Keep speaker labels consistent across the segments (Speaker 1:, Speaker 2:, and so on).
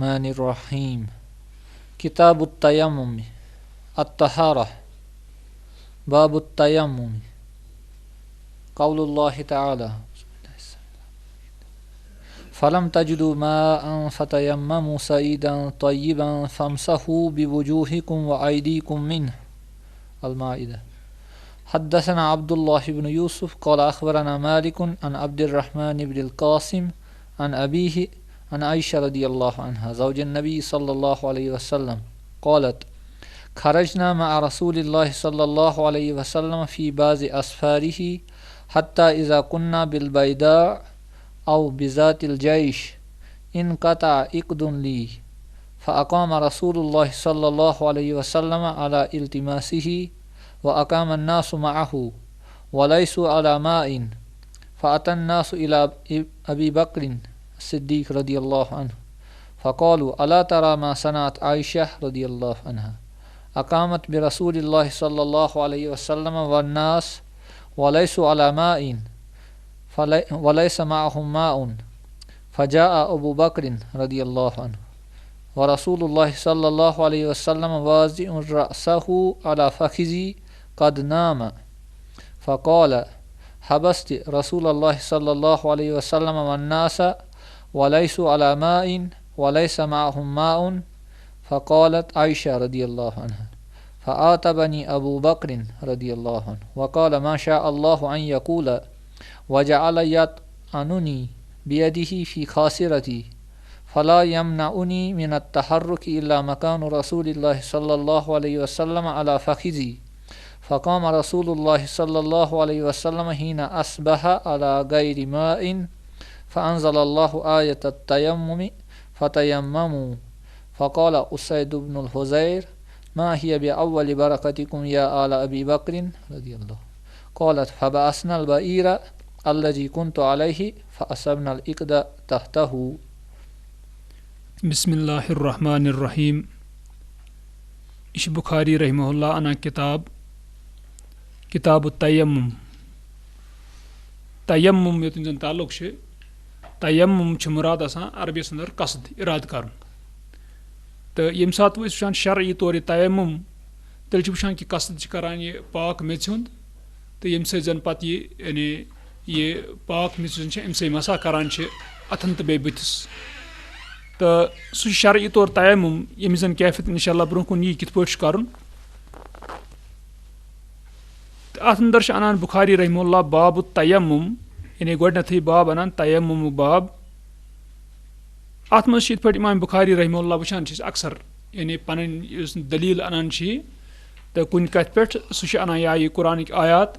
Speaker 1: Bismillahirrahmanirrahim. Kitabut Tayammum. At-Tahara. Babut Tayammum. Qaulullahi Ta'ala. Falam tajidu ma'an fatayammamu sa'idan tayyiban famsahu biwujuhikum wa aydikum minhu. Al-Ma'idah. حدثنا عبد الله بن يوسف قال أخبرنا مالك عن عبد الرحمن بن القاسم عن أبيه عن عائشة رضي الله عنها زوج النبي صلى الله عليه وسلم قالت خرجنا مع رسول الله صلى الله عليه وسلم في بعض أسفاره حتى إذا كنا بالبيداء أو بذات الجيش انقطع عقد لي فأقام رسول الله صلى الله عليه وسلم على التماسه وأقام الناس معه وليسوا على ماء فأتى الناس إلى أبي بكر الصديق رضي الله عنه فقالوا ألا ترى ما صنعت عائشة رضي الله عنها أقامت برسول الله صلى الله عليه وسلم والناس وليسوا على ماء وليس معهم ماء فجاء أبو بكر رضي الله عنه ورسول الله صلى الله عليه وسلم واضع رأسه على فخذي قد نام فقال حبست رسول الله صلى الله عليه وسلم والناس وليسوا على ماء وليس معهم ماء فقالت عائشة رضي الله عنها فآتبني أبو بكر رضي الله عنه وقال ما شاء الله أن يقول وجعل يطعنني بيده في خاصرتي فلا يمنعني من التحرك إلا مكان رسول الله صلى الله عليه وسلم على فخذي فقام رسول الله صلى الله عليه وسلم حين أصبح على غير ماء فأنزل الله آية التيمم فتيمموا فقال أسيد بن الحزير ما هي بأول بركتكم يا آل أبي بكر رضي الله قالت فبعثنا البئير الذي كنت عليه فأصبنا الإقد تحته.
Speaker 2: Bismillahirrahmanirrahim. Bukhari rahimahullah ana Kitabut Tayammum. Tayammum yotun jan taluk she. Tayammum छ मुराद आसान अरबी अंदर कसद इराद करन तो यम सात वो वुचान शरई तौर तयम्मुम तेल वुचान कि कसद करान ये पाक मेच हुंद तो यम से जन पत ये पाक मेच अम से मसा करान अथन तो बे बुथिस तो सह शरई तौर तयम्मुम यम जन कैफियत इंशाअल्लाह ब्रोह कुन यी कित पठ करन अथ अंदर अनान बुखारी रहमहुल्लाह बाबु तयम्मुम यानी गोडनथी बाब अनान तयम्मुम बाब अथ मज इत पे इमाम बुखारी रहमहुल्लाह वुचान अक्सर यानी पन दलील अनान तो कुन कथ पे सह अनान या ये कुरानिक आयात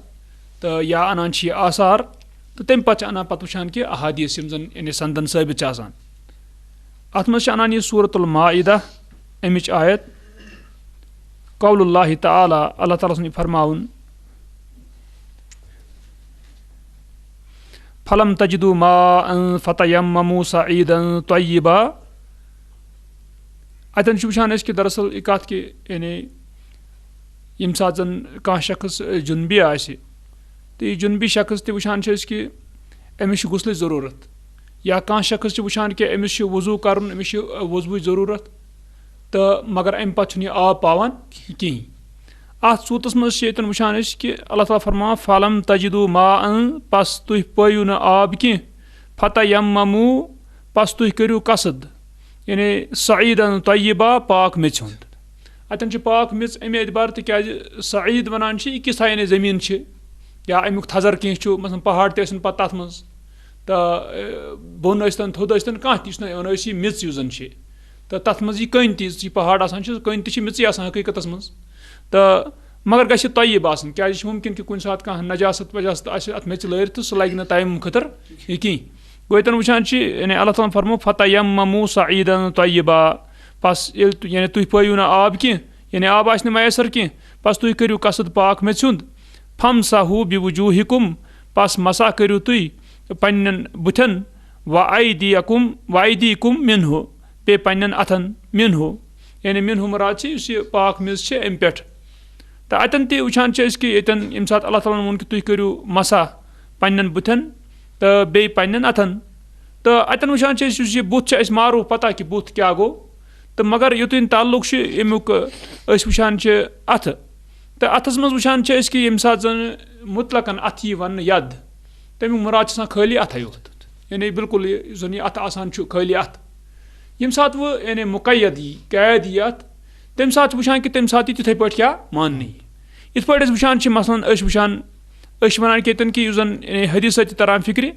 Speaker 2: तो या अनान ये आसार तो तम पे अनान पे वुचान कि अहादीस यम जन यानी संदन साबित आसान अथ मज अनान ये सूरतुल माइदा अमिच आयत कौलुल्लाहि तआला अल्लाह ताला सुन फरमाउन फलम तजिदु माअन फतयम्ममु सईदन तय्यिबा अतन वुचान कि दरअसल यह कत कि यानी यम सात जन कह शख्स जुनबी आसि तो यह जुनबी शख्स ते वुचान कि अमिस गुस्ल ज़रूरत या कह शख्स वुचान कि अमिस वज़ू करन अमिस वज़ुच ज़रूरत तो मगर अम पे आब पावान कहीं अत सूतस मज वुचान कि अल्लाह ताला फरमा फलम तजिदु माअन पस तुह पयु न आब कह फतयम्ममु पस तुह करियो कसद यानी सईदन तय्यिबा पाक मेच हुंद अतन पाक मेच अमे एतबार तिकाज सईद वनान किस यानी ज़मीन या अमुक थजर कह मसलन पहाड़ तन पे तथ मज तो बोन थोद कह ती मेच जन तो तथ मज यह कन ती पहाड़ आसान कन ती मेच आसान हकीकत मज तो मगर गि तय्यब आसन क्या मुमकिन कि कुन सात कह नजासत वजासत अत मेच लर तो सह लगे तयम्मुम खतर कहीं गो तन वुचान यानी अल्लाह ताला फरमो फतयम्ममु सईदन तय्यिबा पस यानी तुह पयु न आब कह यानी आब आस मैसर कह पस तुह करियो कसद पाक मेच हुंद फमसाहु बिवुजूहिकुम पस मसा करियो तुह पन्न बुथन वअयदीकुम मिन्हु पे पन्न अथन मिन्हु यानी मिन्हु मुराद पाक मेच अम पे तो अतन ते वुचान कि यतन यम सात अल्लाह ताला वोन कि तुह करियो मसा पन्न बुथन तो बे पन्न अथन तो अतन वुचान यह बुत मारूफ पता कि बुत क्या गो तो मगर युतन ताल्लुक अमुक वुचान अथ तो अथस मज वुचान कि यम सात जन मुतलकन अथ यी वन यद तमिक मुराद खाली अथ योत यानी बिल्कुल जन अथ आसान खाली अथ यम सात वो यानी मुकैद यी कैद यी अथ तम सात वुचान कि तम सात तिथे पे क्या मान इत पे वुचान मसलन वुचान वन कतन कि जन हदीस तरान फिक्र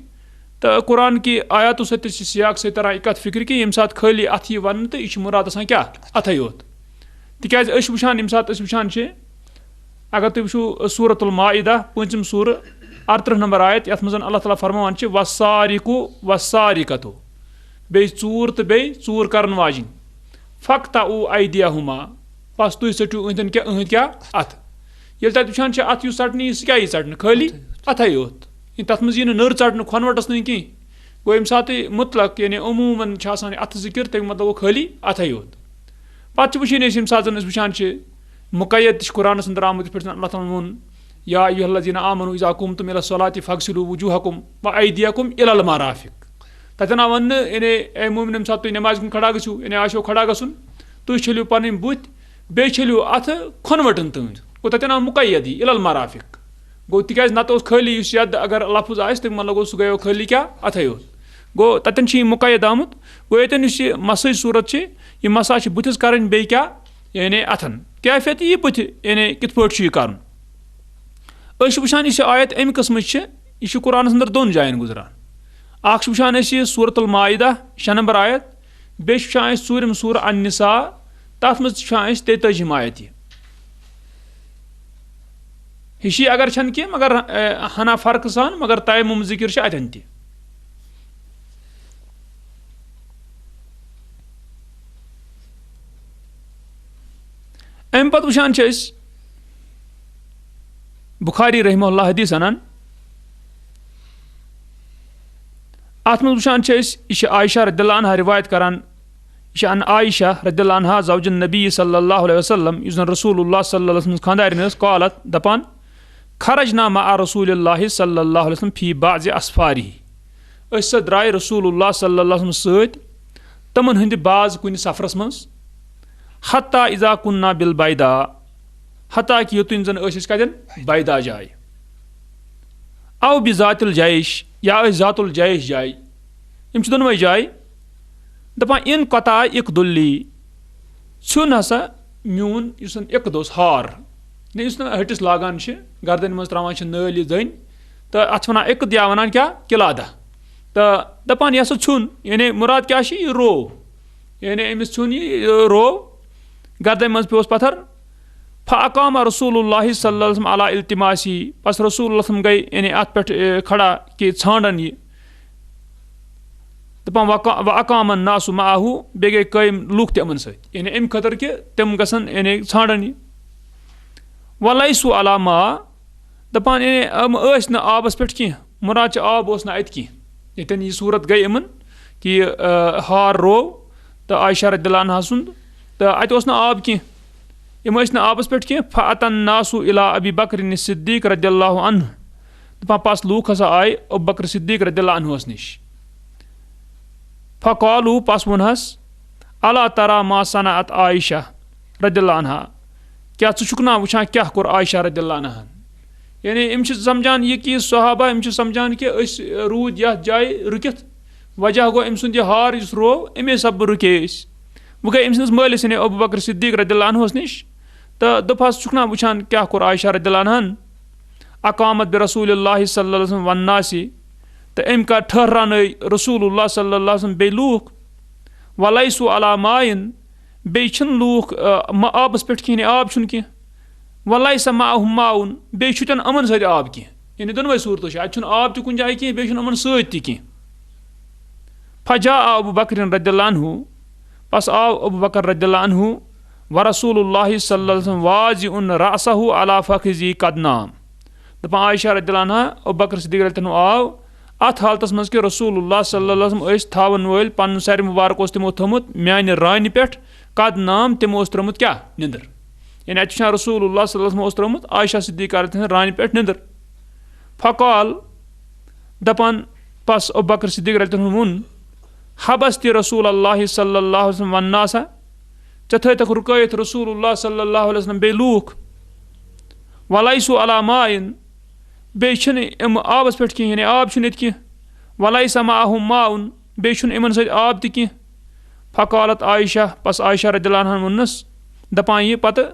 Speaker 2: तो कुरान की आयातों सियाक से तरान कत फिक्र कि यम सात खाली अथ यी वन तो यह मुराद क्या अथ योत तिकाज वुचान यम सात वुचान अगर तुम वो सूरतुल माइदा 5 सूर 38 नंबर आयत यथ मज अल्लाह ताला फरमान वसारिकु वसारिकतु बे चूर तो बे चूर करन वाजिन फक्तउ अयदियहुमा बस तुम षटू अहदन क्या अथ ये तत वुचान अथ यु षटन सह क्या षटन खाली अथ योत तथ मज नर षटन खनवटस नहीं कहीं गो यम सात मुतलक यानी अमूमन अथ जिक्र तक मतलब गो खाली अथ योत पे वुचन यम सात वुचान मुकैद कुरान अंदर आमुत अल्लाह ताला वोन या अय्युहल्लज़ीना आमनू इज़ा कुमतुम इला सलाति फगसिलू वुजूहकुम व अयदियकुम इलल मराफिक ततन वन यानी ए मोमिन सात तुम नमाज कुन खड़ा गो यानी आशो खड़ा गसन तुम छलियो पन बुत बे छलियो अथ खनवटन तुंद गो ततन मुकैद इलल मराफिक गो तिकाज नत खाली यद अगर लफ्ज आस तक मतलब गो सह गयो खाली क्या अथ योत गो ततन मुकैद आमुत गो यतन मसज सूरत यह मसा बुथिस करन बे क्या यानी अथन कैफियत यह बुथ यानी कित पे यह कर वुचान यह आयत अमि कस्म यह कुरान अंदर 2 जायन गुजरान अख वुचान सूरतुल माइदा 6 नंबर आयत बे वुचान 4 सूर अन्निसा तथ मज 33 आयत हिशी अगर छन कि मगर हना फर्क सान मगर तयम्मुम जिक्र अतन त अम पे वुचान बुखारी रहमहुल्लाह हदीस अनान अत मज वुचान यह आयशा रदियल्लाहु अन्हा रिवायत करान यह अन आयशा रदियल्लाहु अन्हा ज़ौजुन नबी सल्लल्लाहु अलैहि वसल्लम युस रसूलुल्लाह सल्लल्लाहु अलैहि वसल्लम खानदारिन कालत दपान खरजना मा रसूलिल्लाह सल्लल्लाहु अलैहि वसल्लम फी बाज़ अस्फारिही द्राय रसूलुल्लाह सल्लल्लाहु अलैहि वसल्लम सत तमन हंद बाज कुन सफरस मज हत्ता इज़ा कुन्ना बिल बैदा हत्ता कि योतन जन कतन बैदा जाय औ बिजातिल जैश या जातुल जैश जाय यम दोनवे जाय दपान इन कता इकदुल्ली छुन हसा म्यून युसन इकदोस हार युस हटिस लागान गर्दन मज त्रावान नल जन तो अथ वन इकद या वन क्या किलादा तो दपान यह छुन यानी मुराद क्या रो यानी अमिस छुन यह रो गर्दन मज पे पत्थर फ़अक़ाम रसूलुल्लाह सल्लल्लाहु अलैहि वसल्लम अला इल्तिमासी बस रसूल गई यानी अत पे खड़ा कि छांडन यह दपान वअक़ामन नासु माहू बे गई कयम लूख तमन सत यानी अम खतर कि तम गसन यानी छांडन यह वलैसु अला मा दपान यानी अम न आबस पे कह मुराद आब न अत कह यतन यह सूरत गई अमन कि हार रो तो आयशा रदियल्लाहु अन्हा सुंद तो अत आब कह यम आबस पे कह फ़अतन नासु इला अबी बकर सिद्दीक़ रदियल्लाहु अन्हु दपान पास लूख हसा आय अबू बकर सिद्दीक़ रदियल्लाहु अन्हु निश फ़क़ालू पास वनहस अला तरा मा सनअत आयशा रदियल्लाहु अन्हा क्या चुकना वुचान क्या कोर आयशा रदियल्लाहु अन्हा यानी इम समझान यह कि सहाबा इम समझान कि रूद यह जाय रुकित वजह गो अम सुंद हार इस रो अमे सब रुके वो गई अम्स मालिस यानी अबू बकर सिद्दीक़ रदियल्लाहु अन्हु निश तो दफास चुकना वुचान क्या कोर आयशा रदियल्लाहु अन्हन अकामत बिरसूलिल्लाह सल्लल्लाहु अलैहि वसल्लम वन्नासी तो अम का ठहरान रसूलुल्लाह सल्लल्लाहु अलैहि वसल्लम बे लूख वलैसु अला माइन बे लूख आबस पे कह आब कह वलैस माहुम माउन बे अमन सत आब कह यानी दोनवे सूरत अत आब त कुन जाय कह बे अमन सत कह फजा अबू बकर रदियल्लाहु अन्हु बस आव अबू बकर रदियल्लाहु अन्हु व रसूलुल्लाह सल्लल्लाहु अलैहि वसल्लम वाजिउन रअसहु अला फखिज़ी कदनाम दपान आयशा रदियल्लाहु अन्हा अबू बकर सिद्दीक़ रदियल्लाहु अन्हु आव अत हालतस मज कि रसूलुल्लाह सल्लल्लाहु अलैहि वसल्लम थावन वल पन सर मुबारक तमो थोमुत म्यान रान पे कदनाम तमो त्रोमुत क्या निंदर यानी अत रसूलुल्लाह सल्लल्लाहु अलैहि वसल्लम त्रोमुत आयशा सिद्दीक़ा रान पे निंदर फ़क़ाल दपान बस अबू बकर सिद्दीक़ रदियल्लाहु अन्हु वोन حبست رسول اللہ صلی اللہ علیہ وسلم والناسا ژےٚ تھٲیتکھ رُکٲیِتھ رسول اللہ صلی اللہ علیہ وسلم بیٚیہِ لوٗکھ وَلایسُ علی ماءٍ بیٚیہِ چھِنہٕ یِم آبَس پٮ۪ٹھ کینٛہہ یعنی آب چھُنہٕ ییٚتہِ کینٛہہ وَلایسَ معہُم ماءٌ بیٚیہِ چھُنہٕ یِمن سۭتۍ آب تہِ کینٛہہ فقالت عایشہ بس عایشہ رضی اللہ عنہن ووٚننَس دَپان یہِ پتہٕ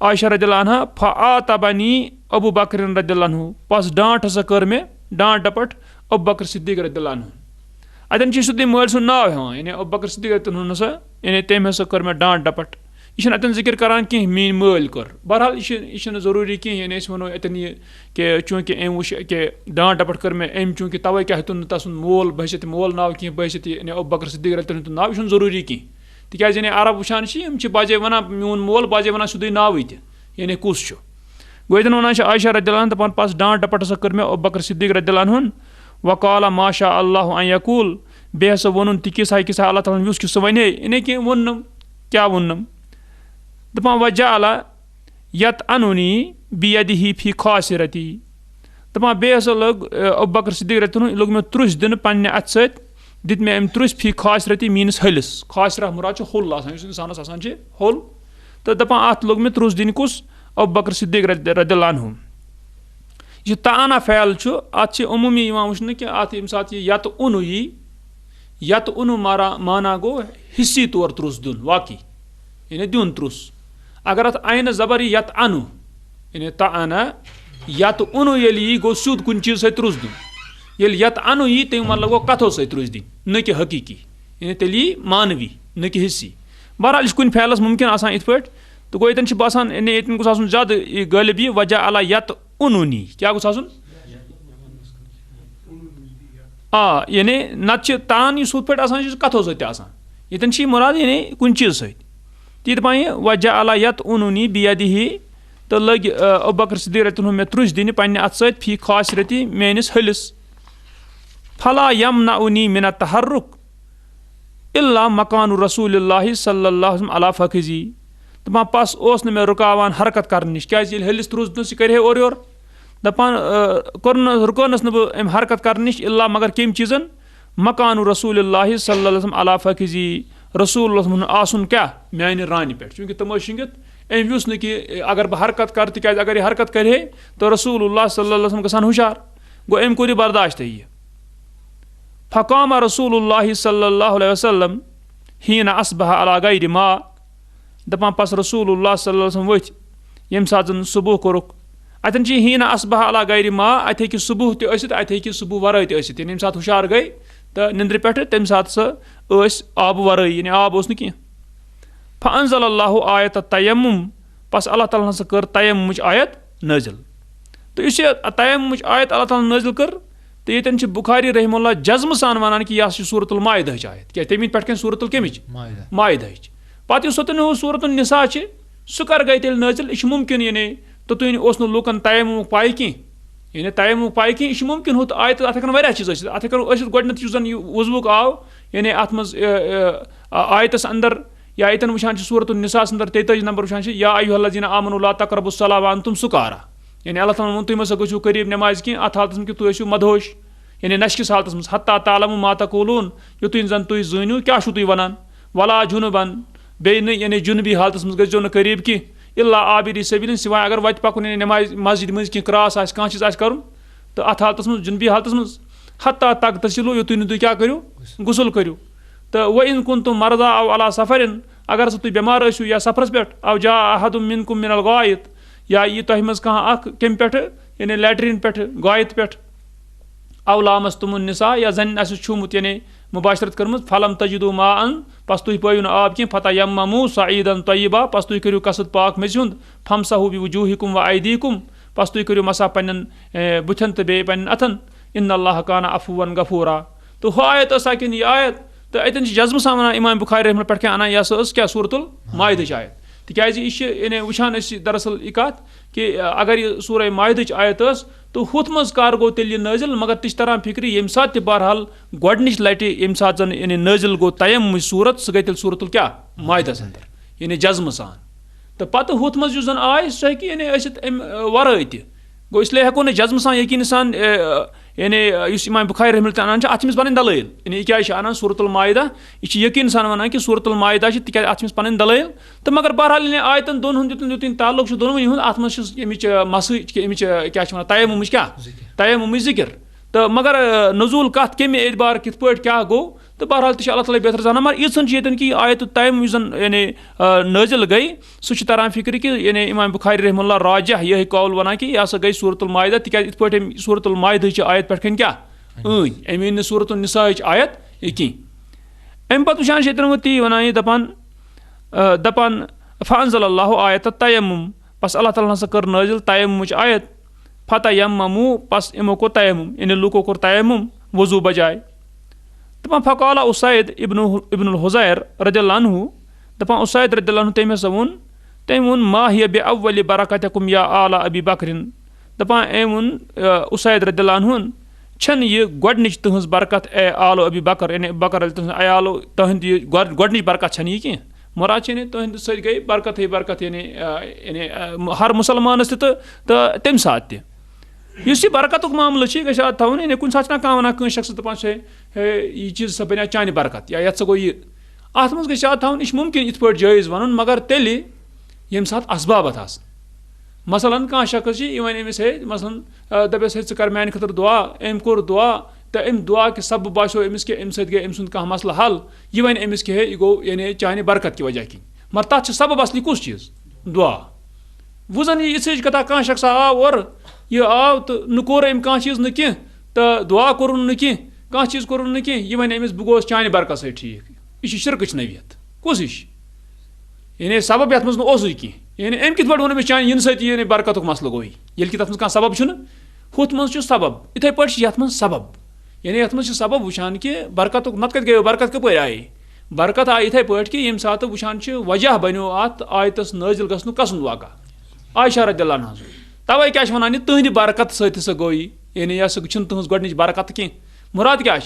Speaker 2: عایشہ رضی اللہ عنہ فعاتبنی ابو بکر رضی اللہ عنہ بس ڈانٹ ہسا کٔر مےٚ ڈانٹ ڈپٹ ابو بکر صدیق رضی اللہ عنہ اتٮ۪ن چھِ سیوٚدُے مٲلۍ سُنٛد ناو ہٮ۪وان یعنی ابو بکر صدیق رضی اللہ عنہ ہسا یعنی تٔمۍ ہسا کٔر مےٚ ڈانٹ ڈپٹ یہِ چھُنہٕ اتٮ۪ن ذِکر کران کینٛہہ میٲنۍ مٲلۍ کوٚر بہرحال یہِ چھُنہٕ ضروٗری کینٛہہ یعنی أسۍ ونو اتٮ۪ن یہِ کہِ چوٗنٛکہِ أمۍ وٕچھ کہِ ڈانٹ ڈپٹ کٔر مےٚ أمۍ چوٗنٛکہِ تَوَے کیٛاہ ہیوٚتُن نہٕ تسُنٛد مول بحثیت مول ناو کینٛہہ بحثیت یعنی ابو بکر صدیق رضی اللہ عنہ ناو یہِ چھُنہٕ ضروٗری کینٛہہ تِکیٛازِ یعنی عرب وٕچھان چھِ یِم چھِ باجے وَنان میون مول باجے وَنان سیوٚدُے ناوٕے تہِ یعنی کُس چھُ گوٚو ییٚتٮ۪ن وَنان چھِ عایشہ رضی اللہ عنہ دَپان پَس ڈانٹ ڈپٹ ہسا کٔر مےٚ ابو بکر صدیق رضی اللہ عنہن وقال ما شاء اللہ ان یقول بیٚیہِ ہسا ووٚنُن تہِ کِژھ اللہ تعالیٰ ہن یُس کہِ سُہ وَنے یعنی کینٛہہ ووٚننم کیٛاہ ووٚننم دَپان وجعل یتأننی بیدہی فی خاصرتی دَپان بیٚیہِ ہسا لوٚگ ابو بکر صدیق رضی اللہ عنہ لوٚگ مےٚ ترٛوٚسۍ دِنہٕ پننہِ اَتھٕ سۭتۍ دِتۍ مےٚ أمۍ ترٛوٚسۍ فی خاصرتی میٲنِس ہلِس خاصرہ مُراد چھُ ہوٚل آسان یُس اِنسانس آسان چھِ ہوٚل تہٕ دَپان اَتھ لوٚگ مےٚ ترٛوٚس دِنہِ کُس ابو بکر صدیق رضی اللہ عنہ یہِ تعانہ فعل چھُ اَتھ چھِ عموٗمی یِوان وٕچھنہٕ کہِ اَتھ ییٚمہِ ساتہٕ یہِ یتہٕ اُنُ یی یتہٕ اُنُ مانا گوٚو حِصی طور ترٛوٚس دیُن واقعی یعنی دیُن ترٛوٚس اگر اَتھ عینہٕ زبر یی یتہٕ اَنُ یعنی تعانہ یتہٕ اُنُ ییٚلہِ یی گوٚو سیوٚد کُنہِ چیٖزٕ سۭتۍ ترٛوٚس دیُن ییٚلہِ یتہٕ اَنُ یی تَمیُک مطلب گوٚو کَتھو سۭتۍ ترٛوٚس دِنۍ نہ کہِ حقیٖقی یعنی تیٚلہِ یی مانوی نہ کہِ حِصی بہرحال یہِ چھُ کُنہِ فعلس مُمکِن آسان یِتھ پٲٹھۍ تہٕ گوٚو ییٚتٮ۪ن چھِ باسان یعنی ییٚتٮ۪ن گوٚژھ آسُن زیادٕ یہِ غٲلب یہِ وجعل یتہٕ اُنُنی کیٛاہ گوٚژھ آسُن یعنی نتہٕ چھِ تان یُس ہُتھ پٲٹھۍ آسان چھُ کَتھو سۭتۍ تہِ آسان ییٚتٮ۪ن چھِ یہِ مُراد یعنی کُنہِ چیٖزٕ سۭتۍ تی دَپان یہِ وجعل یتأننی بیدہی تہٕ لٔگۍ ابو بکر صدیق رضی اللہ عنہ مےٚ ترٛوٚسۍ دِنہِ پننہِ اَتھٕ سۭتۍ فی خاصرتی میٲنِس ہلِس فلا یمنعنی من التحرک الا مکان رسول اللہ صلی اللہ علیہ وسلم علی فخذی دَپان پس اوس نہٕ مےٚ رُکاوان حرکت کرنہٕ نِش کیٛازِ ییٚلہِ ہلِس ترٛوٚس دِنَس یہِ کرِ ہے اورٕ یورٕ دَپان رُکٲونَس نہٕ بہٕ اَمہِ حرکت کرنہٕ نِش الا مگر کٔمۍ چیٖزن مکان رسول اللہ صلی اللہ علیہ وسلم علی فخذی رسول اللہ صٲبُن آسُن کیٛاہ میانہِ رانہِ پٮ۪ٹھ چوٗنٛکہِ تِم ٲسۍ شٔنگِتھ أمۍ یُس نہٕ کہِ اگر بہٕ حرکت کرٕ تِکیٛازِ اگر یہِ حرکت کرِ ہے تہٕ رسول اللہ صلی اللہ علیہ وسلم گژھان ہُشار گوٚو أمۍ کوٚر یہِ برداشتٕے یہِ فقام رسول اللہ صلی اللہ علیہ وسلم حیٖنہ اصبح علی غیر ما دَپان پس رسول اللہ صلی اللہ علیہ وسلم ؤتھۍ ییٚمہِ ساتہٕ زن صبح کوٚرُکھ اتٮ۪ن چھِ حیٖنہ اصبح علی غیر ما اتہِ ہیٚکہِ صبح تہِ ٲسِتھ اتہِ ہیٚکہِ صبح ورٲے تہِ ٲسِتھ یعنی ییٚمہِ ساتہٕ ہُشار گٔے تہٕ نِندرِ پٮ۪ٹھٕ تمہِ ساتہٕ سۄ ٲسۍ آبہٕ ورٲے یعنی آب اوس نہٕ کینٛہہ فانزل اللہ آیت تیمم بس اللہ تعالیٰ ہن ہسا کٔر تیممٕچ آیت نٲزِل تہٕ یُس یہِ تیممٕچ آیت اللہ تعالیٰ ہن نٲزِل کٔر تہٕ ییٚتٮ۪ن چھِ بُخاری رحمہ اللہ جزمہٕ سان وَنان کہِ یہِ ہسا چھِ سورۃ المائدہٕچ آیت کیٛازِ تَمہِ پٮ۪ٹھ کَنہِ سورۃ الکَمِچ مائدہٕچ پتہٕ یُس اوٚتن ہُہ سورۃ النساء چھِ سُہ کر گٔے تیٚلہِ نٲزِل یہِ چھُ مُمکِن یعنی توٚتانۍ اوس نہٕ لُکن تیممُک پاے کینٛہہ یعنی تیممُک پاے کینٛہہ یہِ چھُ مُمکِن ہُتھ آیت اَتھ ہٮ۪کن واریاہ چیٖز ٲسِتھ اَتھ ہٮ۪کن ٲسِتھ گۄڈٕنیتھ یُس زن یہِ وضوٗک آو یعنی اَتھ منٛز آیتس انٛدر یا ییٚتٮ۪ن وٕچھان چھِ سورۃ النساء انٛدر 43 نمبر وٕچھان چھِ یا ایُّہا الذیٖنَ آمَنوٗ لا تقربوا الصلاۃ وانتم سُکارا یعنی اللہ تعالیٰ ہن ووٚن تُہۍ مہ سا گٔژھِو قریٖب نٮ۪مازِ کینٛہہ اَتھ حالتس منٛز کہِ تُہۍ ٲسِو مدہوش یعنی نشہٕ حالتس منٛز حتٰی تعلموا ما تقوٗلوٗن یُتُے زن تُہۍ زٲنِو کیٛاہ چھُو تُہۍ وَنان ولا جُنُبن بیٚیہِ نہٕ یعنی جُنبی حالتس منٛز گٔژھۍزیو نہٕ قریٖب کینٛہہ الا عابری سبیٖلٍ سِواے اگر وتہِ پکُن یعنی نٮ۪مازِ مسجِد منٛز کینٛہہ کراس آسہِ کانٛہہ چیٖز آسہِ کرُن تہٕ اتھ حالتس منٛز جُنبی حالتس منٛز حتٰی تغتسلوٗ یُتُے نہٕ تُہۍ کیٛاہ کٔرِو غسُل کٔرِو تہٕ وَاِن کُنتُم مرضا او علی سفرٍ اگر ہسا تُہۍ بٮ۪مار ٲسِو یا سفرس پٮ۪ٹھ او جا احدُم منکُم من الغایِط یا یی تۄہہِ منٛز کانٛہہ اکھ کمہِ پٮ۪ٹھٕ یعنی لیٹریٖن پٮ۪ٹھٕ غایِط پٮ۪ٹھ او لامستُم النساء یا زنہِ آسیو چھوٗمُت یعنی مُباشرت کٔرمٕژ فلم تجدوٗ ما ان پس تُہۍ پٲیِو نہٕ آب کینٛہہ فتیمموٗ سعیٖدن طیبا پس تُہۍ کٔرِو قصد پاک میٚژِ ہُنٛد فمسحوٗ بِوجوٗہِکُم وایدیٖکُم پس تُہۍ کٔرِو مسا پننٮ۪ن بٕتھٮ۪ن تہٕ بیٚیہِ پننٮ۪ن اتھن ان اللہ کانہ عفوٗن غفوٗرا تہٕ ہُہ آیت ٲسا کِنہٕ یہِ آیت تہٕ اَتٮ۪ن چھِ جزمہٕ سان وَنان اِمام بُخاری رحمہ اللہ پٮ۪ٹھ کیٛاہ اَنان یہِ ہسا ٲس کیٛاہ سورۃ المائدٕچ آیت تِکیٛازِ یہِ چھِ یعنی وٕچھان أسۍ دراصل یہِ کَتھ کہِ اگر یہِ سورہ مائدٕچ آیت ٲس تہٕ ہُتھ منٛز کر گوٚو تیٚلہِ یہِ نٲزِل مگر تہِ چھِ تران فِکرِ ییٚمہِ ساتہٕ تہِ بہرحال گۄڈنِچ لٹہِ ییٚمہِ ساتہٕ زن یعنی نٲزِل گوٚو تیممٕچ صوٗرت سُہ گٔے تیٚلہِ سورۃ الکیٛاہ مائدس انٛدر یعنی جزمہٕ سان تہٕ پتہٕ ہُتھ منٛز یُس زن آے سُہ ہیٚکہِ یعنی ٲسِتھ امہِ ورٲے تہِ گوٚو اِسلیے ہٮ۪کو نہٕ جزمہٕ سان یقیٖنہٕ سان यानी इस इमाम बुखारी रहमतुल्लाह अनान अत पन दलाइल यानी क्या अनान सूरतुल माइदा यह यकीन सान वनान कि सूरतुल माइदा तिक अत पन दलाइल तो मगर बहरहाल आयतन दोन दिन ताल्लुक दोनों हूँ अत अमिच मसच अमिच क्या तयम्मुमच क्या तयम्मुमच जिक्र तो मगर नजूल कत कमे एतबार कित पट क्या गो तो बहरहाल तह अल्लाह ताला बेहतर जाना मगर ईसन ये कि आयत तयम यानी नाजिल गई सह तरान फिक्र कि यानी इमाम बुखारी रहमतुल्लाह राजिह यह कौल वनान कि यह गई सूरतुल माइदा तिक इत पे सूरतुल माइदा आयत पे क्या अमी न सूरतुल निसा आयत कह अम पे वुचान ती वनान दपान फ़अंज़ल अल्लाहु आयत तयम्मुम बस अल्लाह ताला हसा कर नाजिल तयम्मुमच आयत फ़तयम्ममू बस इमो को तयम्मुम यानी लूको को तयम्मुम वज़ू बजाय दपान फ़क़ाला उसैद इब्नुल हुज़ैर रज़ियल्लाहु अन्हु दपान उसैद रज़ियल्लाहु अन्हु तम हसा वोन मा हिय बिअव्वलि बरकतिकुम या आला अबी बकरिन दपान वोन उसैद रज़ियल्लाहु अन्हु छन ये गोडनिच तुहंज बरकत ए आलो अबी बकर यानी बकर आलो तुहंद ये गोडनिच बरकत छन ये कह मुराद यानी तुहंद सत गई बरकत यानी हर मुसलमान तो तम सात इस बरकत मामल गो थवन यानी कुछ सात कह वन शख्स दपान यह चीज सा बना चान बरकत या ये गो ये अत मज गो थवन यह मुमकिन इत पे जायज़ वन मगर तेल ये सात असबाबत मसलन कह शख्स वन अमिस हे मसलन दपस हे कर मान खतर दुआ अम कोर दुआ तो अम दुआ के सब बासो अमिस कि अम सत गई अम सुंद कह मसला हल यह वन अमिस कि हे यह गो यानी चान बरकत की वजह की मगर तथ सबब असली कुछ चीज दुआ वो जन यह कथा कह शख्स आव और यह आव तो न कोर अम कह चीज न कह तो दुआ कोर न कह कह चीज कोर न कह यह वन अमिस बह गोस चान बरकत सत ठीक यह शिरकच नवियत कुछ यानी सबब ये मज कह यानी अम कित पे वो चान इन सत बरकत मसल गो ये तथ कह सबब हुत मज सबब इथे पे ये मज सबब यानी ये मज सबब वुचान कि बरकत नत कत गयो बरकत कप आए बरकत आए इथे पे कि ये सात वुचान वजह बनो अत आयतस नाजिल गसन कसन वाक़ा आयशा रज़ियल्लाहु अन्हा तवे क्या वन तुहद बरकत सत हसा गो यानी यह तुज गोडनिच बरकत कह मुराद क्या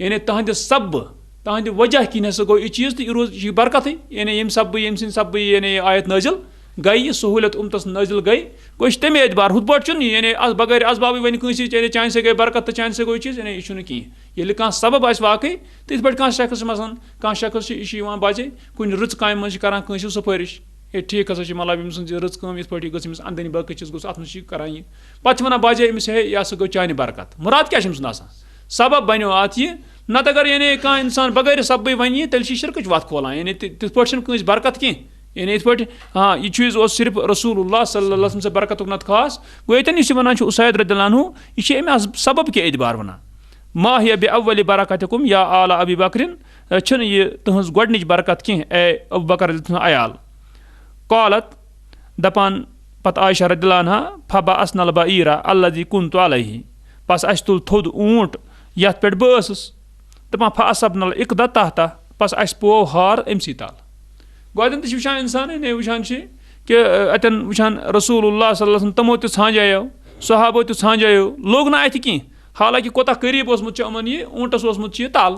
Speaker 2: यानी तहद सब तहद वजह किन हसा गो यह चीज तो रोज यह बरकत यानी यम सब सब यानी आयत नाजिल गई सहूलियत उमतस नाजिल गई गो तमे एतबार हुत पे यानी बगैर असबाब वन कंस यानी चान से गई बरकत तो चान से गो चीज यानी यह कह ये कह सबब आस वाकई तो इत पे कह शख्स मसन कह शख्स यह बजे कुन रच काम मज कर सफारिश ये ठीक हसा मतलब अम सज रच कम इत पे गस अंदनी बकच गो अत मज कर पे वन बजे अमिस हे यह गो चान बरकत मुराद क्या सबब बनो अत यह नत अगर यानी कह इंसान बगैर सबब वन तेल शिरकच वत खोलान यानी तिथ पे बरकत कह यानी इत पे हाँ यह चीज़ सिर्फ रसूलुल्लाह सल्लल्लाहु अलैहि वसल्लम से बरकत नत खास गो यन वन उसैद रज़ियल्लाहु अन्हु यह अमे सबब के एतबार वन मा हिय बिअव्वलि बरकतिकुम या आला अबी बकरिन छन यह तुहंज गोडनिच बरकत कह ए अबू बकर आयाल क़ालत दपान पत आयशा रज़ियल्लाहु अन्हा फबअसनल बईरा अल्लज़ी कुन्तु अलैहि बस अस तुल थोद ऊंट यथ पे बस दपान फअसबनल इक़दा तहता बस अस पो हार अमसी तल गोदन तो वुचान इंसान ने वुचान कि अतन वुचान रसूलुल्लाह सल्लल्लाहु अलैहि वसल्लम तमो तो छांजायो सहाबो तो छांजायो लोग ना अथ कह हालांकि कोता करीब ओसमुत अमन यह ऊंटस ओसमुत यह तल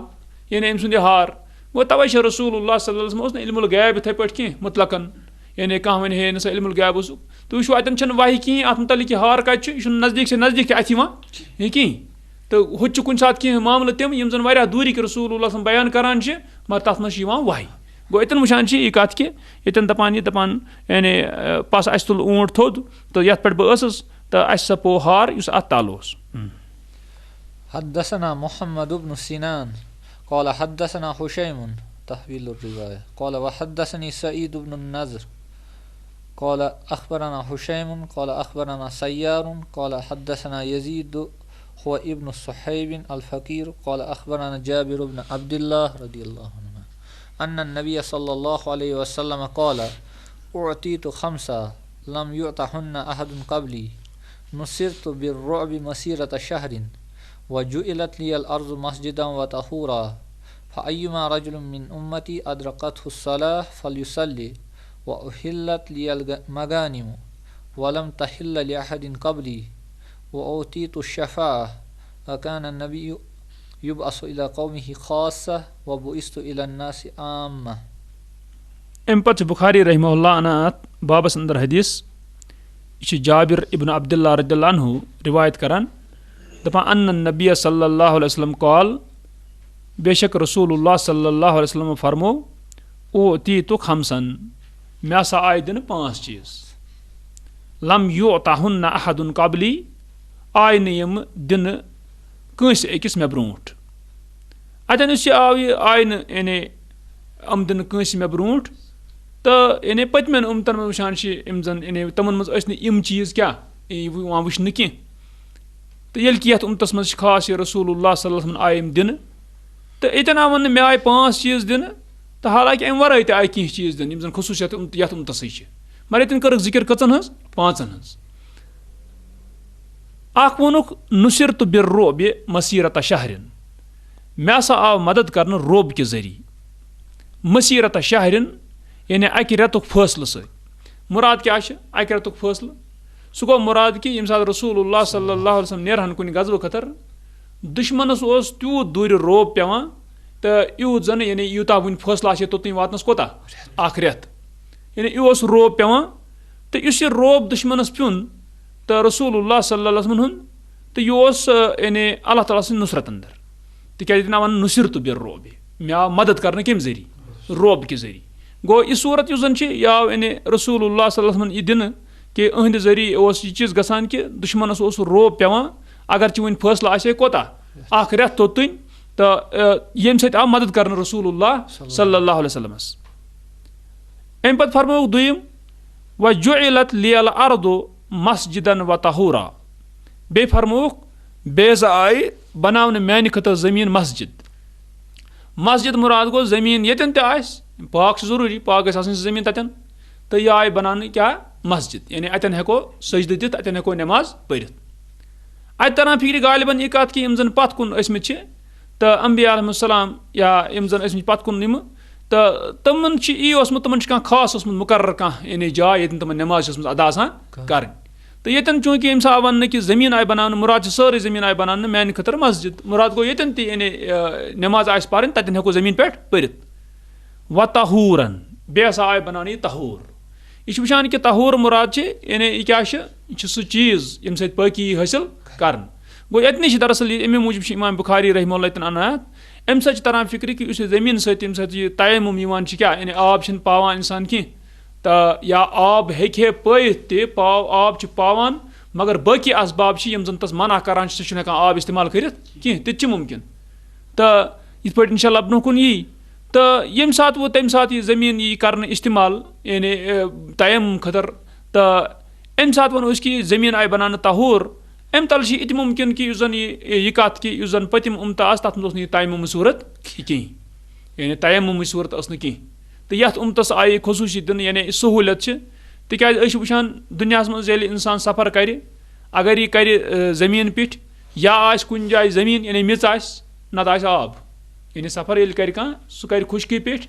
Speaker 2: यानी अम सुंद हार गो तवे रसूलुल्लाह सल्लल्लाहु अलैहि वसल्लम इल्मुल गैब इथे पे कह मुतलकन यानी कह वन हे नसा इल्मुल गैब उस तो वो अतन वही कह अत मुतलिक हार कत नजदीक से नजदीक अथ यह कह तो हुत कुछ सात कह मामल तम यम जन वारिया दूरी के रसूलुल्लाह बयान करान मगर तथ मज वही गो यन वुचान यह कत कि यन दपान यानी पस अस तुल ऊंट थोद तो यथ पे बस तो अस सपो हार इस अत तल
Speaker 1: हद्दसना मुहम्मद इब्न सिनान क़ाल हद्दसना हुशैम तहवील रिवाया क़ाल व हद्दसनी सईद इब्न नज़र क़ाल अख़बरना हुशैम क़ाल अख़बरना सय्यार क़ाल हद्दसना यज़ीद हुवा इब्न सुहैब अल-फ़क़ीर क़ाल अख़बरना जाबिर इब्न अब्दुल्लाह रज़ियल्लाहु अन्हु अन्न नबी सल्लल्लाहु अलैहि वसल्लम क़ाल उअतीतु खम्सा लम युअतहुन्ना अहदुन क़ब्ली नुसिरतु बिर्रुअबि मसीरत शहरिन वजुइलत लियल अर्ज़ु मस्जिदन व तहूरा फ़अय्युमा रजुलिन मिन उम्मती अदरकतहु अस्सलाह फलयुसल्ली व उहिल्लत लियल मगानिम व लम तहिल्ल लिअहदिन क़ब्ली व उतीतु शफ़ाअह व कान अन्नबिय्यु युबअसु इला क़ौमिहि ख़ास्सा व बुइस्तु इला अन्नासि आम्मा।
Speaker 2: अम पे बुखारी रहमहुल्लाह अनात बाबस अंदर हदीस जाबिर इब्न अब्दुल्लाह रज़ियल्लाहु अन्हु रिवायत करान دَپان اَنَّ النبیَ صلی اللہ علیہ وسلم قال بے شک رسول اللہ صلی اللہ علیہ وسلم فرمو اوتیتُک خمسن مےٚ ہسا آیہِ دِنہٕ 5 چیٖز لم یُعطہُنَّ احدٌ قبلی آیہِ نہٕ یِم دِنہٕ کٲنٛسہِ أکِس مےٚ برونٛٹھ اَتٮ۪ن یُس یہِ آو یہِ آیہِ نہٕ یعنی یِم دِنہٕ کٲنٛسہِ مےٚ برونٛٹھ تہٕ یعنی پٔتمٮ۪ن اُمتن منٛز وٕچھان چھِ یِم زن یعنی تِمن منٛز ٲسۍ نہٕ یِم چیٖز کیٛاہ یِوان وٕچھنہٕ کینٛہہ تہٕ ییٚلہِ کہِ یَتھ اُمتس منٛز چھِ خاص یہِ رسول اللہ صلی اللہ علیہ وسلم آیہِ یِم دِنہٕ تہٕ ییٚتٮ۪ن آوَن نہٕ مےٚ آیہِ 5 چیٖز دِنہٕ تہٕ حالانکہِ اَمہِ وَرٲے تہِ آیہِ کینٛہہ چیٖز دِنہٕ یِم زن خصوٗصیت یَتھ اُمتسٕے چھِ مگر ییٚتٮ۪ن کٔرٕکھ ذِکِر کٔژَن ہٕنٛز 5 ہٕنٛز اکھ ووٚنُکھ نُصرتُ بالرعب مسیٖرتَ شہرِن مےٚ ہسا آو مدد کرنہٕ روب کہِ ذٔریعہٕ مسیٖرتَ شہرِن یعنی اَکہِ رٮ۪تُک فٲصلہٕ سۭتۍ مُراد کیٛاہ چھِ اَکہِ رٮ۪تُک فٲصلہٕ سُہ گوٚو مُراد کہِ ییٚمہِ ساتہٕ رسول اللہ صلی اللہ علیہ وسلم نیرہن کُنہِ غزوٕ خٲطرٕ دُشمنس اوس تیوٗت دوٗرِ روب پیٚوان تہٕ یوٗت زن یعنی یوٗتاہ وُنہِ فٲصلہٕ آسہِ ہے توٚتام واتنس کوتاہ 1 رٮ۪تھ یعنی یہِ اوس روب پیٚوان تہٕ یُس یہِ روب دُشمنس پیوٚن تہٕ رسول اللہ صلی اللہ علیہ وسلم ہُنٛد تہٕ یہِ اوس یعنی اللہ تعالیٰ سٕنٛدِ نُصرت انٛدر تِکیٛازِ ییٚتٮ۪ن آو وَنہٕ نُصرتُ بالرعب مےٚ آو مدد کرنہٕ کمہِ ذٔریعہٕ روب کہِ ذٔریعہٕ گوٚو یہِ صوٗرت یُس زن چھِ یہِ آو یعنی رسول اللہ صلی اللہ علیہ وسلم یہِ دِنہٕ کہِ یِہنٛدِ ذٔریعہٕ اوس یہِ چیٖز گژھان کہِ دُشمنس اوس روب پیٚوان اگرچہِ وۄنۍ فٲصلہٕ آسہِ ہے کوتاہ 1 رٮ۪تھ توٚتُنۍ تہٕ ییٚمہِ سۭتۍ آو مدد کرنہٕ رسول اللہ صلی اللہ علیہ وسلمس اَمہِ پتہٕ فرمووُکھ دوٚیِم وَجُعِلَتْ لِیَ الْأَرْضُ مَسْجِدًا وَطَہوٗرًا بیٚیہِ فرمووُکھ بیٚیہِ ہسا آیہِ بناونہٕ میانہِ خٲطرٕ زٔمیٖن مسجد مُراد گوٚو زٔمیٖن ییٚتٮ۪ن تہِ آسہِ پاک چھُ ضروٗری پاک گژھِ آسٕنۍ زٔمیٖن تتٮ۪ن تہٕ یہِ آیہِ بناونہٕ کیٛاہ مسجد یعنی اَتٮ۪ن ہٮ۪کو سجدٕ دِتھ اَتٮ۪ن ہٮ۪کو نٮ۪ماز پٔرِتھ اَتہِ تران فِکرِ غالبن یہِ کتھ کہِ یِم زن پتھ کُن ٲسمٕتۍ چھِ تہٕ انبیا علیہم السلام یا یِم زن ٲسمٕتۍ پتھ کُن یِمہٕ تہٕ تِمن چھُ یی اوسمُت تِمن چھُ کانٛہہ خاص اوسمُت مُقرر کانٛہہ یعنی جاے ییٚتٮ۪ن تِمن نٮ۪ماز چھِ ٲسمٕژ ادا آسان کرٕنۍ تہٕ ییٚتٮ۪ن چوٗنٛکہِ ییٚمہِ ساتہٕ آو وننہٕ کہِ زٔمیٖن آیہِ بناونہٕ مُراد چھِ سٲرٕے زٔمیٖن آیہِ بناونہٕ میانہِ خٲطرٕ مسجد مُراد گوٚو ییٚتٮ۪ن تہِ یعنی نٮ۪ماز آسہِ پرٕنۍ تتٮ۪ن ہٮ۪کو زٔمیٖن پٮ۪ٹھ پٔرِتھ وَطَہوٗرًا بیٚیہِ ہسا آیہِ بناونہٕ یہِ طہوٗر یہِ چھُ وٕچھان کہِ طہوٗر مُراد چھِ یعنی یہِ کیٛاہ چھِ یہِ چھُ سُہ چیٖز ییٚمہِ سۭتۍ پٲقی یی حٲصِل کرنہٕ گوٚو ییٚتنٕے چھِ دراصل یہِ اَمے موٗجوٗب چھِ اِمام بُخاری رحمہ اللہ تن اَنان اَمہِ سۭتۍ چھِ تران فِکرِ کہِ یُس یہِ زٔمیٖن سۭتۍ ییٚمہِ سۭتۍ یہِ تیمُم یِوان چھِ کیٛاہ یعنی آب چھِنہٕ پاوان اِنسان کینٛہہ تہٕ یا آب ہیٚکہِ ہے پٲیِتھ تہِ آب چھِ پاوان مگر باقٕے اسباب چھِ یِم زن تس منع کران چھِ سُہ چھُنہٕ ہٮ۪کان آب استعمال کٔرِتھ کینٛہہ تہِ تہِ چھِ مُمکِن تہٕ یِتھ پٲٹھۍ انشاء اللہ برونٛہہ کُن یی تہٕ ییٚمہِ ساتہٕ وۄنۍ تمہِ ساتہٕ یہِ زٔمیٖن یی کرنہٕ استعمال یعنی تیمُم خٲطرٕ تہٕ اَمہِ ساتہٕ وَنو أسۍ کہِ یہِ زٔمیٖن آیہِ بناونہٕ طہوٗر اَمہِ تل چھِ یہِ تہِ مُمکِن کہِ یُس زن یہِ کتھ کہِ یُس زن پٔتِم اُمتہٕ آسہٕ تتھ منٛز اوس نہٕ یہِ تیمُمٕچ صوٗرت کِہینۍ یعنی تیمُمٕچ صوٗرت ٲس نہٕ کینٛہہ تہٕ یتھ اُمتس آیہِ خصوٗصی دِنہٕ یعنی سہوٗلیت چھِ تِکیٛازِ أسۍ چھِ وٕچھان دُنیاہس منٛز ییٚلہِ اِنسان سفر کرِ اگر یہِ کرِ زٔمیٖن پیٚٹھۍ یا آسہِ کُنہِ جایہِ زٔمیٖن یعنی میٚژ آسہِ نتہٕ آسہِ آب یعنی سفر ییٚلہِ کرِ کانٛہہ سُہ کرِ خُشکی پیٚٹھۍ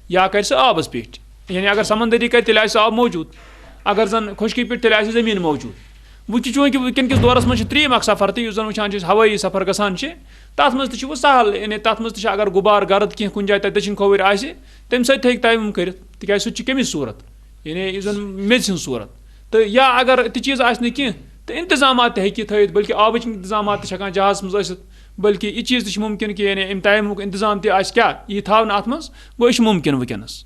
Speaker 2: یا کرِ سُہ آبس پیٚٹھۍ یعنی اگر سمندری کرِ تیٚلہِ آسہِ آب موٗجوٗد اگر زن خُشکی پیٚٹھۍ تیٚلہِ آسہِ زٔمیٖن موٗجوٗد وۄنۍ چھِ چوٗنٛکہِ وٕنکیٚن کِس دورس منٛز چھِ 3یِم اکھ سفر تہِ یُس زن وٕچھان چھِ أسۍ ہوٲیی سفر گژھان چھِ تتھ منٛز تہِ چھُ وۄنۍ سہل یعنی تتھ منٛز تہِ چھِ اگر غُبار گرد کینٛہہ کُنہِ جایہِ تتہِ دٔچھِنۍ کھووٕرۍ آسہِ تمہِ سۭتۍ تہِ ہیٚکہِ تیمُم کٔرِتھ تِکیٛازِ سُہ تہِ چھِ کمِچ صوٗرت یعنی یُس زن میٚژِ ہٕنٛز صوٗرت تہٕ یا اگر تہِ چیٖز آسہِ نہٕ کینٛہہ تہٕ انتظامات تہِ ہیٚکہِ یہِ تھٲیِتھ بٔلکہِ آبٕچ انتظامات تہِ چھِ ہٮ۪کان جہازس منٛز ٲسِتھ بٔلکہِ یہِ چیٖز تہِ چھُ مُمکِن کہِ یعنی اَمہِ تیمُک انتظام تہِ آسہِ کیٛاہ یی تھاونہٕ اتھ منٛز گوٚو یہِ چھُ مُمکِن وٕنکیٚنس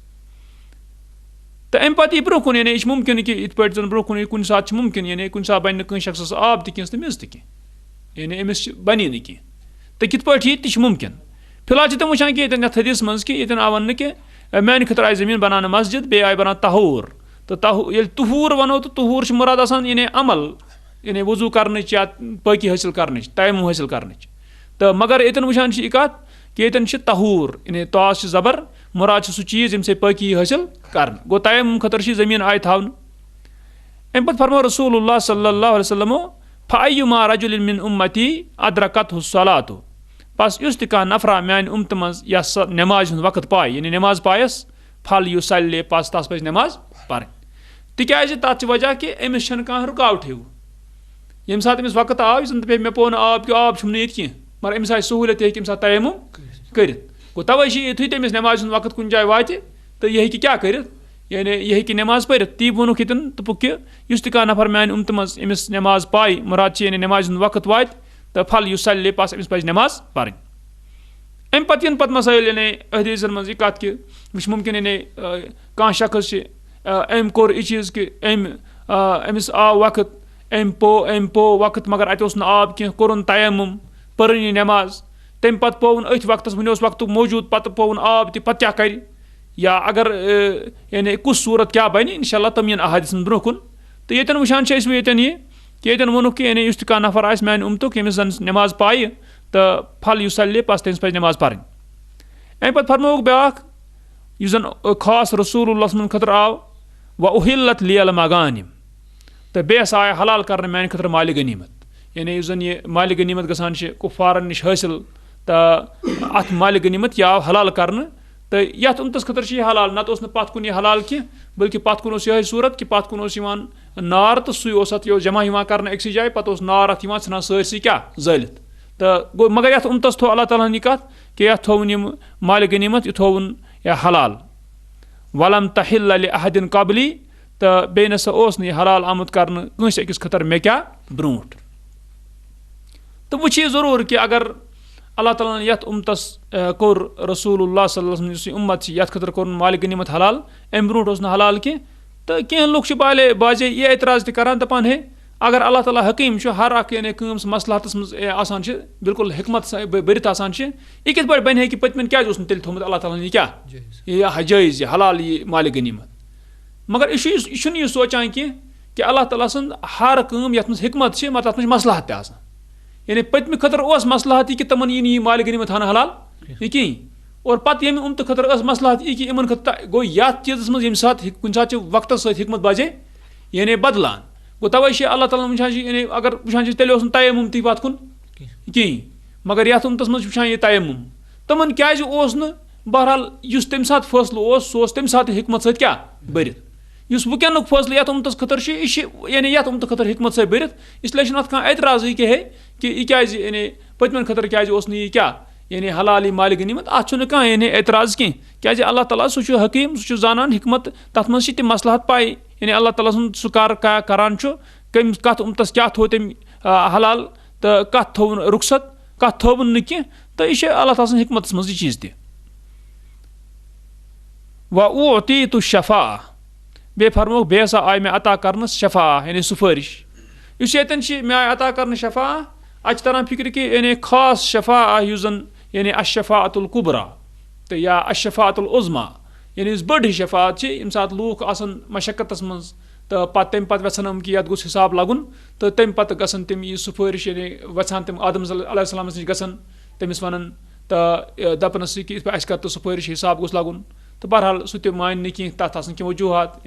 Speaker 2: تہٕ اَمہِ پتہٕ یی برونٛہہ کُن یعنی یہِ چھُ مُمکِن کہِ یِتھ پٲٹھۍ زن برونٛہہ کُن یی کُنہِ ساتہٕ چھُ مُمکِن یعنی کُنہِ ساتہٕ بنہِ نہٕ کٲنٛسہِ شخصس آب تہِ کینٛہہ تہٕ میٚژ تہِ کینٛہہ یعنی أمِس بنی نہٕ کینٛہہ تہٕ کِتھ پٲٹھۍ یی تہِ چھُ مُمکِن فِلحال چھِ تِم وٕچھان کہِ ییٚتٮ۪ن یتھ حدیثس منٛز کہِ ییٚتٮ۪ن آو وننہٕ کہِ میانہِ خٲطرٕ آیہِ زٔمیٖن بناونہٕ مسجد بیٚیہِ آیہِ بناونہٕ طہوٗر تہٕ ییٚلہِ طہوٗر وَنو تہٕ طہوٗر چھُ مُراد آسان یعنی عمل یعنی وضوٗ کرنٕچ یا پٲقی حٲصِل کرنٕچ تیمُم حٲصِل کرنٕچ تہٕ مگر ییٚتٮ۪ن وٕچھان چھِ یہِ کتھ کہِ ییٚتٮ۪ن چھِ طہوٗر یعنی طاس چھِ زبر مُراد چھُ سُہ چیٖز ییٚمہِ سۭتۍ پٲقی یی حٲصِل کرنہٕ گوٚو تیمُم خٲطرٕ چھِ زٔمیٖن آیہِ تھاونہٕ اَمہِ پتہٕ فرمو رسول اللہ صلی اللہ علیہ وسلمو فَأَيُّمَا رَجُلٍ مِن اُمَّتِي أَدرَكَتْهُ الصَّلَاةُ بس یُس تہِ کانٛہہ نفرا میانہِ اُمتہٕ منٛز یۄس سۄ نٮ۪مازِ ہُنٛد وقت پاے یعنی نٮ۪ماز پایس پھل یُسلہِ پس تس پزِ نٮ۪ماز پرٕنۍ تِکیٛازِ تتھ چھِ وجہ کہِ أمِس چھنہٕ کانٛہہ رُکاوٹھٕے ییٚمہِ ساتہٕ أمِس وقت آو یُس زن دپہِ مےٚ پیوٚو نہٕ آب کہِ آب چھُم نہٕ ییٚتہِ کینٛہہ مگر أمِس آسہِ سہوٗلیت یہِ ہیٚکہِ أمِس ساتہٕ تیمُم کٔرِتھ گوٚو توے چھِ یِتھُے تٔمِس نٮ۪مازِ ہُنٛد وقت کُنہِ جایہِ واتہِ تہٕ یہِ ہیٚکہِ کیٛاہ کٔرِتھ یعنی یہِ ہیٚکہِ نٮ۪ماز پٔرِتھ تی ووٚنُکھ ییٚتٮ۪ن دوٚپُکھ کہِ یُس تہِ کانٛہہ نفر میانہِ اُمتہٕ منٛز أمِس نٮ۪ماز پاے مُراد چھِ یعنی نٮ۪مازِ ہُنٛد وقت واتہِ تہٕ پھل یُسلہِ پَس أمِس پَزِ نٮ۪ماز پَرٕنۍ. اَمہِ پَتہٕ یِن پَتہٕ مسٲیِل حدیٖثن منٛز یہِ کَتھ کہِ وٕچھ مُمکِن کانٛہہ شخص چھِ أمۍ کوٚر یہِ چیٖز کہِ أمِس آو وقت أمۍ پوٚو وقت مگر اَتہِ اوس نہٕ آب کینٛہہ کوٚرُن تیمُم پٔرٕنۍ یہِ نٮ۪ماز تَمہِ پَتہٕ پوٚوُن أتھۍ وقتَس وٕنہِ اوس وقتُک موٗجوٗد پَتہٕ پوٚوُن آب تہِ پَتہٕ کیٛاہ کَرِ یا اگر کُس صوٗرت کیٛاہ بَنہِ اِنشاء اللہ تِم یِن احادیٖثن برونٛہہ کُن. تہٕ ییٚتٮ۪ن وٕچھان چھِ أسۍ ییٚتٮ۪ن یہِ کہِ ییٚتٮ۪ن ووٚنُکھ کہِ یُس تہِ کانٛہہ نفر آسہِ میانہِ اُمتُک ییٚمِس زَن نٮ۪ماز پایہِ تہٕ پھل یُسلہِ پَس تٔمِس پَزِ نٮ۪ماز پَرٕنۍ. اَمہِ پَتہٕ فرمووُکھ بیٛاکھ یُس زَن خاص رسوٗل اللہ صلی خٲطرٕ آو وَأُحِلَّتْ لِیَ الْمَغَانِم تہٕ بیٚیہِ ہسا آیہِ حلال کرنہٕ میانہِ خٲطرٕ مالہِ غنیٖمت یُس زَن یہِ مالہِ غنیٖمت گژھان چھِ کُفارن نِش حٲصِل تہٕ اَتھ مالہِ غنیٖمت یہِ آو حلال کرنہٕ تہٕ یَتھ اُمتَس خٲطرٕ چھِ یہِ حلال نتہٕ اوس نہٕ پَتھ کُن یہِ حلال کینٛہہ بٔلکہِ پَتھ کُن اوس یِہوے صوٗرت کہِ پَتھ کُن اوس یِوان نار تہٕ سُے اوس اَتھ یہِ اوس جمع یِوان کرنہٕ أکسٕے جایہِ پَتہٕ اوس نار اَتھ یِوان ژھٕنان سٲرسٕے کیاہ زٲلِتھ تہٕ گوٚو مگر یَتھ اُمتَس تھوٚو اللہ تعالیٰ ہن یہِ کَتھ کہِ یَتھ تھووُن یِم مالہِ غنیٖمت یہِ تھووُن یہِ حلال وَلَم تَحِلَّ لِأَحَدٍ قَبلی تہٕ بیٚیہِ نسا اوس نہٕ یہِ حلال آمُت کرنہٕ کٲنٛسہِ أکِس خٲطرٕ مےٚ کیاہ برونٛٹھ. تہٕ وٕچھ یہِ ضروٗر کہِ اگر اللہ تعالیٰ ہن یَتھ اُمتَس کوٚر رسوٗل اللہ صلی اللہ علیہ وسلم یُس یہِ اُمت چھِ یَتھ خٲطرٕ کوٚرُن مالہِ غنیٖمت حلال اَمہِ برونٛٹھ اوس نہٕ حلال کینٛہہ تہٕ کینٛہہ لُکھ چھِ بازے یہِ اعتراض تہِ کران دَپان ہے اگر اللہ تعالیٰ حکیٖم چھُ ہر اکھ کٲم مصلحتس منٛز آسان چھِ بالکُل حکمت بٔرِتھ آسان چھِ یہِ کِتھ پٲٹھۍ بَنہِ ہے کہِ پٔتمٮ۪ن کیازِ اوس نہٕ تیٚلہِ تھوٚمُت اللہ تعالیٰ ہن یہِ کیاہ جٲیز یہِ حلال یہِ مالہِ غنیٖمت مگر یہِ چھُنہٕ یہِ سونٛچان کینٛہہ کہِ اللہ تعالیٰ سٕنٛز ہر کٲم یَتھ منٛز حکمت چھِ مطلب تَتھ منٛز چھِ مصلحت تہِ آسان پٔتمہِ خٲطرٕ اوس مصلحت یہِ کہِ تِمن یی نہٕ یہِ مالہِ غنیٖمت تھاونہٕ حلال یہِ کِہینۍ اور پَتہٕ ییٚمہِ اُمتہٕ خٲطرٕ ٲس مصلحت یہِ کہِ یِمن خٲطرٕ گوٚو یَتھ چیٖزَس منٛز ییٚمہِ ساتہٕ کُنہِ ساتہٕ چھِ وقتَس سۭتۍ حکمت باسے بدلان گوٚو تَوے چھِ اللہ تعالیٰ وٕچھان چھِ اگر وٕچھان چھِ تیٚلہِ اوس نہٕ تیمُم تہِ پَتھ کُن کِہینۍ مگر یَتھ اُمتَس منٛز چھِ وٕچھان یہِ تیمُم تِمن کیازِ اوس نہٕ بہرحال یُس تَمہِ ساتہٕ فٲصلہٕ اوس سُہ اوس تَمہِ ساتہٕ حکمت سۭتۍ کیاہ بٔرِتھ یُس وٕنکیٚنُک فٲصلہٕ یَتھ اُمتَس خٲطرٕ چھُ یہِ چھِ یَتھ اُمتہٕ خٲطرٕ حکمت سۭتۍ بٔرِتھ اِسلیے چھُنہٕ اَتھ کانٛہہ اعتراضٕے کہِ یہِ کیازِ پٔتمٮ۪ن خٲطرٕ کیازِ اوس نہٕ یہِ کیاہ حلال یہِ مالہِ غنیٖمت اَتھ چھُنہٕ کانٛہہ اعتراض کینٛہہ کیازِ اللہ تعالیٰ سُہ چھُ حکیٖم سُہ چھُ زانان حکمت تَتھ منٛز چھِ تِم مصلحت پاے اللہ تعالیٰ سُنٛد سُہ کران چھُ کَتھ اُمتَس کیاہ تھوٚو تٔمۍ حلال تہٕ کَتھ تھووُن رُخصت کَتھ تھووُن نہٕ کینٛہہ تہٕ یہِ چھِ اللہ تعالیٰ سٕنٛز حکمتَس منٛز یہِ چیٖز تہِ. وَأُعطِیتُ الشَّفاعَةَ بیٚیہِ فرمووُکھ بیٚیہِ ہسا آیہِ مےٚ عطا کرنہٕ شفاع سُفٲرِش یُس ییٚتٮ۪ن چھِ مےٚ آیہِ عطا کرنہٕ شفاع اَتہِ چھِ تران فِکرِ کہِ خاص شفاع یُس زَن الشفاعۃ الکُبرا تہٕ یا الشفاعۃ العظما یُس بٔڑ ہِش شفاعت چھِ ییٚمہِ ساتہٕ لوٗکھ آسان مشقتس منٛز تہٕ پَتہٕ تَمہِ پَتہٕ یژھان یِم کہِ یَتھ گوٚژھ حِساب لَگُن تہٕ تَمہِ پَتہٕ گژھن تِم یہِ سُفٲرِش وَژھان تِم آدم علیہ السلامَس نِش گژھن تٔمِس وَنان تہٕ دَپنَس یہِ کہِ یِتھ پٲٹھۍ اَسہِ کَر تہٕ سُفٲرِش حِساب گوٚژھ لَگُن تہٕ بہرحال سُہ تہِ مانہِ نہٕ کینٛہہ تَتھ آسان کینٛہہ وجوٗہات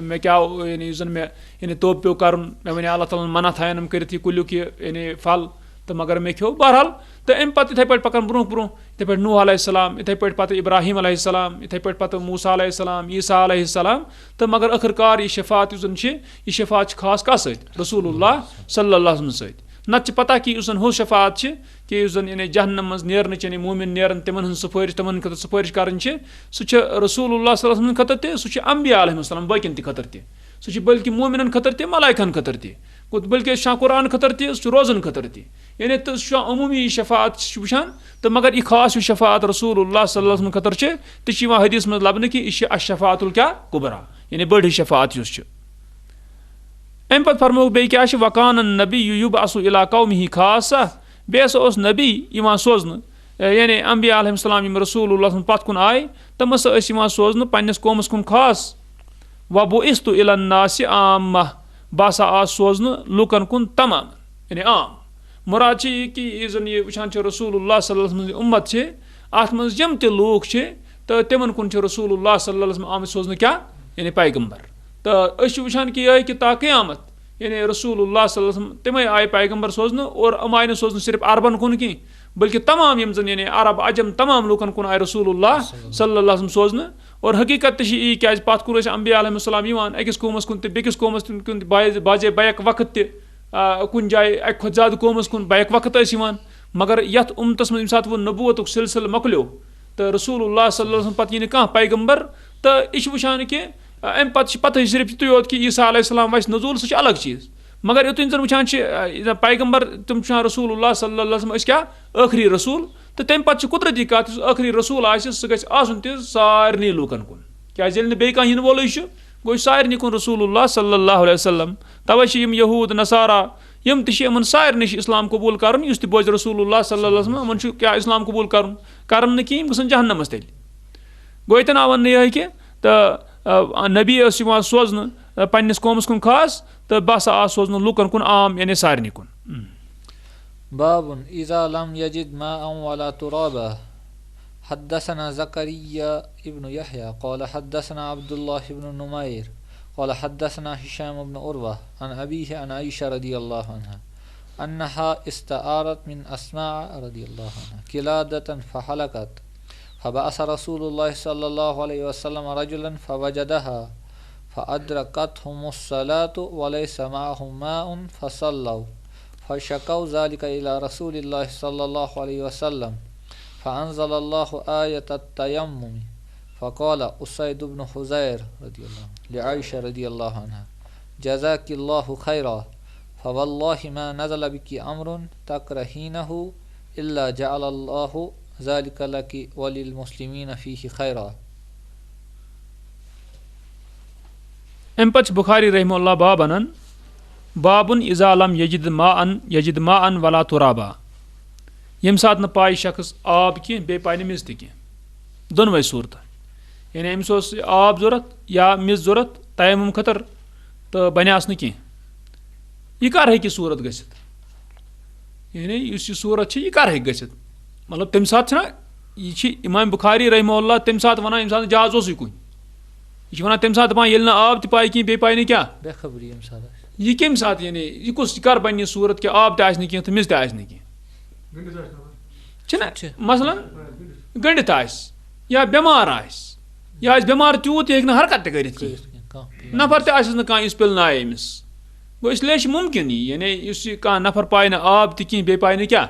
Speaker 2: مےٚ کیاہ یُس زَن مےٚ توبہٕ پیوٚو کَرُن مےٚ وَنے اللہ تعالیٰ ہن منع تھاینَم کٔرِتھ یہِ کُلیُک یہِ پھل تہٕ مگر مےٚ کھیوٚو بہرحال تہٕ اَمہِ پَتہٕ یِتھٕے پٲٹھۍ پَکان برونٛہہ یِتھٕے پٲٹھۍ نوح علیہ السلام یِتھٕے پٲٹھۍ پَتہٕ ابراہیٖم علیہ السلام یِتھٕے پٲٹھۍ پَتہٕ موسیٰ علیہ السلام عیٖسیٰ علیہ السلام تہٕ مگر ٲخٕر کار یہِ شفاعت یُس زَن چھِ یہِ شفاعت چھِ خاص کَتھ سۭتۍ رسوٗل اللہ صلی اللہ علیہ وسلم سۭتۍ نَتہٕ چھِ پَتہ کہِ یُس زَن ہُہ شفاعت چھِ کہِ یُس زَن جہنم منٛز نیرنٕچ موٗمِن نیران تِمن ہٕنٛز سُفٲرِش تِمن ہٕنٛدِ خٲطرٕ سُفٲرِش کَرٕنۍ چھِ سُہ چھِ رسوٗل اللہ صلی اللہ علیہ وسلم خٲطرٕ تہِ سُہ چھُ اَمبیا علیہ السلام باقین تہِ خٲطرٕ تہِ سُہ چھُ بٔلکہِ موٗمِنن خٲطرٕ تہِ ملایکن خٲطرٕ تہِ بٔلکہِ چھُ قرآن خٲطرٕ تہِ سُہ چھُ روزن خٲطرٕ تہِ تہٕ سُہ چھُ عموٗمی یہِ شفاعت چھُ وٕچھان تہٕ مگر یہِ خاص یُس شفاعت رسوٗل اللہ صلی اللہ علیہ وسلم خٲطرٕ چھِ تہِ چھِ یِوان حدیٖث منٛز لَبنہٕ کہِ یہِ چھِ الشفاعۃ الکُبرا بٔڑ ہِش شفاعت یُس چھِ. اَمہِ پَتہٕ فرمووُکھ بیٚیہِ کیاہ چھِ وَقانن نبی یُبعثُ الی قومہِ خاصہ بیٚیہِ ہسا اوس نبی یِوان سوزنہٕ اَمبیا علیہ السلام یِم رسوٗل اللہ سُنٛد پَتھ کُن آیہِ تِم ہسا ٲسۍ یِوان سوزنہٕ پنٕنِس قومَس کُن خاص وَبُعِثْتُ اِلی النَّاسِ عامَّہ بہٕ ہسا آس سوزنہٕ لُکن کُن تمام عام مُراد چھِ یہِ کہِ یُس زَن یہِ وٕچھان چھِ رسوٗل اللہ صلی اللہ علیہ وسلم اُمت چھِ اَتھ منٛز یِم تہِ لوٗکھ چھِ تہٕ تِمن کُن چھِ رسوٗل اللہ صلی اللہ علیہ وسلم آمٕتۍ سوزنہٕ کیاہ پیغمبر تہٕ أسۍ چھِ وٕچھان کہِ یِہوے کہِ تا قیامت رسوٗل اللہ صلی اللہ علیہ وسلم تِمے آیہِ پیغمبر سوزنہٕ اور یِم آیہِ نہٕ سوزنہٕ صرف عربن کُن کینٛہہ بٔلکہِ تمام یِم زَن عرب عجم تمام لوٗکن کُن آیہِ رسوٗل اللہ صلی اللہ علیہ وسلم سوزنہٕ اور حقیٖقت تہِ چھِ یی کیازِ پَتھ کُن ٲسۍ اَمبیا علیہ السلام یِوان أکِس قومَس کُن تہِ بیٚکِس قومَس کُن بازے بیک وقت تہِ کُنہِ جایہِ اَکہِ کھۄتہٕ زیادٕ قومَس کُن بیک وقت ٲسۍ یِوان مگر یَتھ اُمتَس منٛز ییٚمہِ ساتہٕ وۄنۍ نبوتُک سِلسِلہٕ مۄکلیو تہٕ رسوٗل اللہ صلی اللہ علیہ وسلم پَتہٕ یی نہٕ کانٛہہ پیغمبر تہٕ یہِ چھِ وٕچھان کہِ اَمہِ پَتہٕ چھِ پَتہٕ صرف یِتُے یوت کہِ عیٖسیٰ علیہ السلام وَسہِ نزوٗل سُہ چھُ الگ چیٖز مگر یوتن زن وٕچھان چھِ پیغمبر تِم چھِ رسول اللہ صلی اللہ علیہ وسلم أسۍ کیاہ ٲخری رسوٗل تہٕ تمہِ پتہٕ چھِ قُدرتی کتھ یُس ٲخری رسوٗل آسہِ سُہ گژھِ آسُن تہِ سارنٕے لوٗکن کُن کیازِ ییٚلہِ نہٕ بیٚیہِ کانٛہہ یِنہٕ وولٕے چھُ گوٚو یہِ سارنٕے کُن رسوٗل اللہ صلی اللہ علیہ وسلم تَوے چھِ یِم یہوٗد نصارا یِم تہِ چھِ یِمن سارنٕے چھِ اِسلام قبوٗل کرُن یُس تہِ بوزِ رسوٗل اللہ صلی اللہ علیہ وسلم یِمن چھُ کیاہ اِسلام قبوٗل کرُن نہٕ کِہینۍ یِم گژھن جہنمس تیٚلہِ گوٚو ییٚتٮ۪ن آو وَننہٕ یِہوے کہِ تہٕ نبی ٲس یِوان سوزنہٕ پننِس قومس کُن خاص تہٕ بہٕ ہسا آس سوزنہٕ لُکن کُن عام یعنی سارنٕے کُن
Speaker 1: باب إذا لم يجد ماء ولا ترابا حدثنا زكريا ابن يحيى قال حدثنا عبد الله بن نمير قال حدثنا هشام بن عروة عن أبيه عن عائشة رضي الله عنها أنها استعارت من أسماء رضي الله عنها قلادة فحلقت فبعث رسول الله صلى الله عليه وسلم رجلا فوجدها فأدركتهم الصلاة وليس معهم ماء فصلوا فشكوا ذلك إلى رسول الله صلى الله عليه وسلم فأنزل الله آية التيمم فقال أسيد بن حزير رضي الله عنه لعائشة رضي الله عنها جزاك الله خيرا فوالله ما نزل بك أمر تكرهينه إلا جعل الله ذلك لك وللمسلمين فيه خيرا.
Speaker 2: أمہِ پتہٕ چھُ بُخاری رحمہ اللہ باب انان بابن اذا لم یجد ما ان ولا ترابا ییٚمہِ ساتہٕ نہٕ پاے شخص آب کینٛہہ بیٚیہِ پاے نہٕ میٚژ تہِ کینٛہہ دۄنوے صوٗرتہٕ یعنی أمِس اوس آب ضوٚرتھ یا میٚژ ضوٚرتھ تیمُم خٲطرٕ تہٕ بنیٛاس نہٕ کینٛہہ یہِ کر ہیٚکہِ صوٗرت گٔژھِتھ یعنی یُس یہِ صوٗرت چھِ یہِ کر ہیٚکہِ گٔژھِتھ مطلب تمہِ ساتہٕ چھُنہ یہِ چھِ اِمام بُخاری رحمہ اللہ تمہِ ساتہٕ وَنان ییٚمہِ ساتہٕ جہاز اوسُے کُنہِ یہِ چھِ وَنان تمہِ ساتہٕ دَپان ییٚلہِ نہٕ آب تہِ پاے کینٛہہ بیٚیہِ پاے نہٕ کیٛاہ یہِ کمہِ ساتہٕ یعنی یہِ کُس یہِ کر بنہِ یہِ صوٗرت کہِ آب تہِ آسہِ نہٕ کینٛہہ تہٕ میٚژ تہِ آسہِ نہٕ کینٛہہ چھُنہ مثلاً گٔنڈِتھ آسہِ یا بٮ۪مار آسہِ یا آسہِ بٮ۪مار تیوٗت یہِ ہیٚکہِ نہٕ حرکت تہِ کٔرِتھ کینٛہہ نفر تہِ آسٮ۪س نہٕ کانٛہہ یُس پِلنایہِ أمِس گوٚو اِسلیے چھُ مُمکِن یی یعنی یُس یہِ کانٛہہ نفر پاے نہٕ آب تہِ کینٛہہ بیٚیہِ پاے نہٕ کیٛاہ